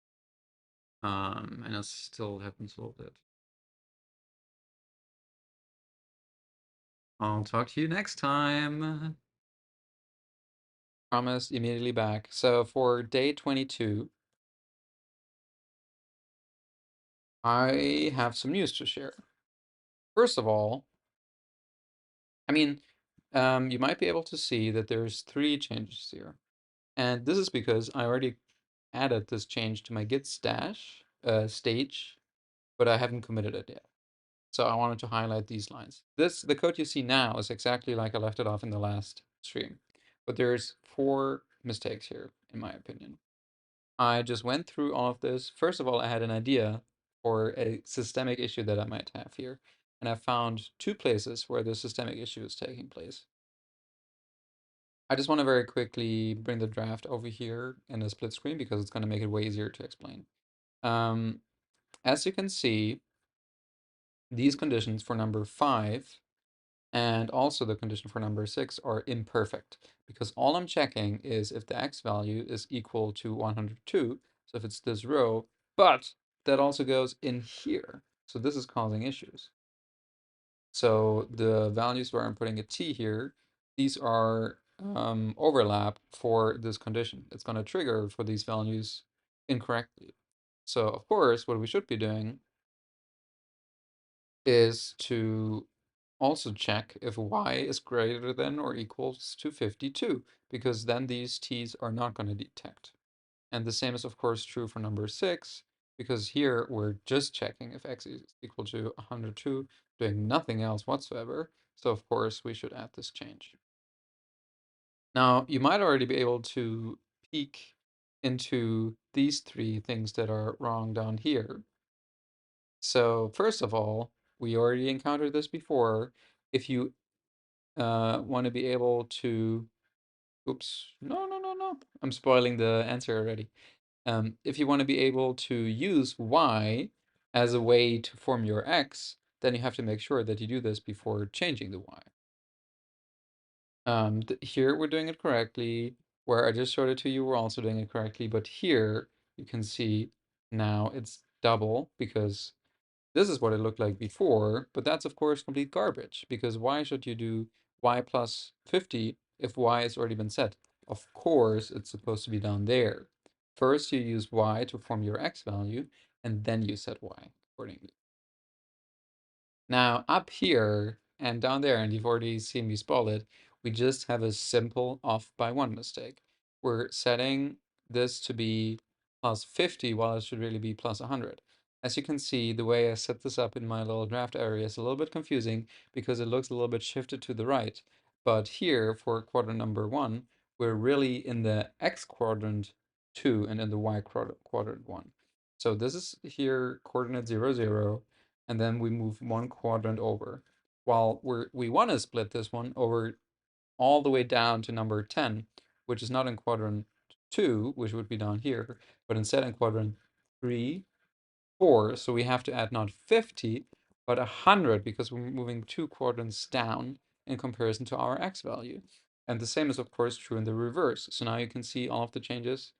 And I still haven't solved it. I'll talk to you next time. Promise, immediately back. So for day 22, I have some news to share. First of all, I mean, you might be able to see that there's 3 changes here. And this is because I already added this change to my git stash stage, but I haven't committed it yet. So I wanted to highlight these lines. The code you see now is exactly like I left it off in the last stream, but there's 4 mistakes here, in my opinion. I just went through all of this. First of all, I had an idea for a systemic issue that I might have here, and I found 2 places where the systemic issue is taking place. I just want to very quickly bring the draft over here in a split screen because it's going to make it way easier to explain. As you can see, these conditions for number 5 and also the condition for number 6 are imperfect because all I'm checking is if the x value is equal to 102, so if it's this row, but that also goes in here. So this is causing issues. So the values where I'm putting a t here, these are overlap for this condition. It's going to trigger for these values incorrectly. So of course, what we should be doing is to also check if y is greater than or equals to 52, because then these t's are not going to detect. And the same is of course true for number 6, because here we're just checking if x is equal to 102, doing nothing else whatsoever. So of course we should add this change. Now you might already be able to peek into these 3 things that are wrong down here. So first of all, we already encountered this before. If you want to be able to, oops, no, I'm spoiling the answer already. If you want to be able to use y as a way to form your x, then you have to make sure that you do this before changing the y. Here we're doing it correctly. Where I just showed it to you, we're also doing it correctly. But here you can see now it's double because this is what it looked like before, but that's of course complete garbage, because why should you do y plus 50 if y has already been set? Of course, it's supposed to be down there. First, you use y to form your x value, and then you set y accordingly. Now, up here and down there, and you've already seen me spoil it, we just have a simple off by 1 mistake. We're setting this to be plus 50 while it should really be plus 100. As you can see, the way I set this up in my little draft area is a little bit confusing because it looks a little bit shifted to the right. But here, for quadrant number 1, we're really in the x quadrant 2 and in the y quadrant 1. So this is here coordinate 0, 0, and then we move 1 quadrant over. While we want to split this one over all the way down to number 10, which is not in quadrant 2, which would be down here, but instead in quadrant 3, 4. So we have to add not 50, but 100, because we're moving 2 quadrants down in comparison to our x value. And the same is of course true in the reverse. So now you can see all of the changes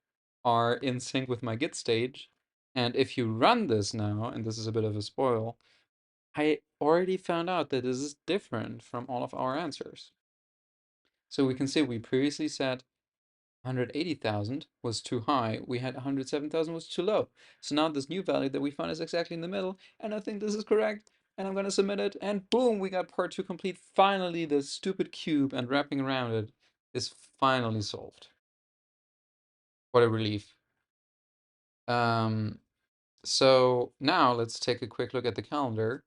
are in sync with my git stage. And if you run this now, and this is a bit of a spoil, I already found out that this is different from all of our answers. So we can see we previously said 180,000 was too high. We had 107,000 was too low. So now this new value that we found is exactly in the middle, and I think this is correct. And I'm gonna submit it, and boom, we got part 2 complete. Finally, the stupid cube and wrapping around it is finally solved. What a relief. So now let's take a quick look at the calendar.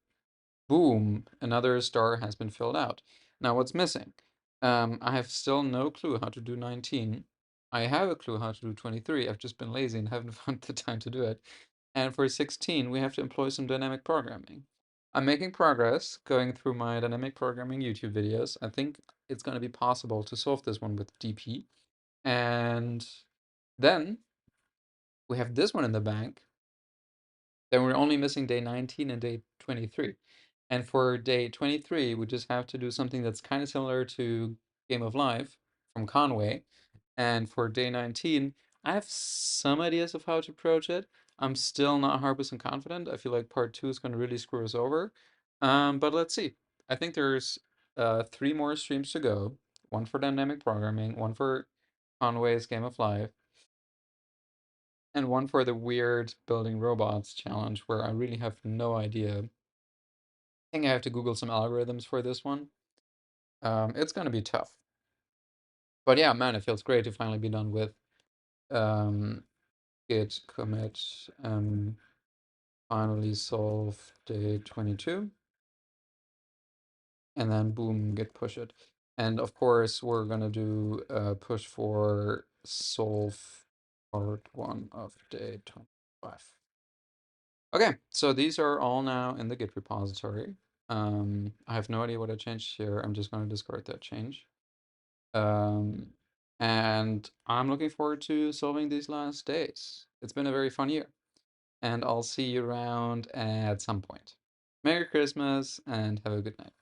Boom, another star has been filled out. Now what's missing? I have still no clue how to do 19. I have a clue how to do 23. I've just been lazy and haven't found the time to do it. And for 16, we have to employ some dynamic programming. I'm making progress going through my dynamic programming YouTube videos. I think it's going to be possible to solve this one with DP. And then we have this one in the bank. Then we're only missing day 19 and day 23. And for day 23, we just have to do something that's kind of similar to Game of Life from Conway. And for day 19, I have some ideas of how to approach it. I'm still not 100% confident. I feel like part 2 is going to really screw us over. But let's see. I think there's 3 more streams to go. One for dynamic programming, one for Conway's Game of Life, and one for the weird building robots challenge, where I really have no idea. I think I have to Google some algorithms for this one. It's gonna be tough. But yeah, man, it feels great to finally be done with um, git commit, finally solve day 22, and then boom, git push it. And of course, we're gonna do a push for solve part 1 of day 25. Okay, so these are all now in the Git repository. I have no idea what I changed here. I'm just going to discard that change. Um, and I'm looking forward to solving these last days. It's been a very fun year, and I'll see you around at some point. Merry Christmas and have a good night.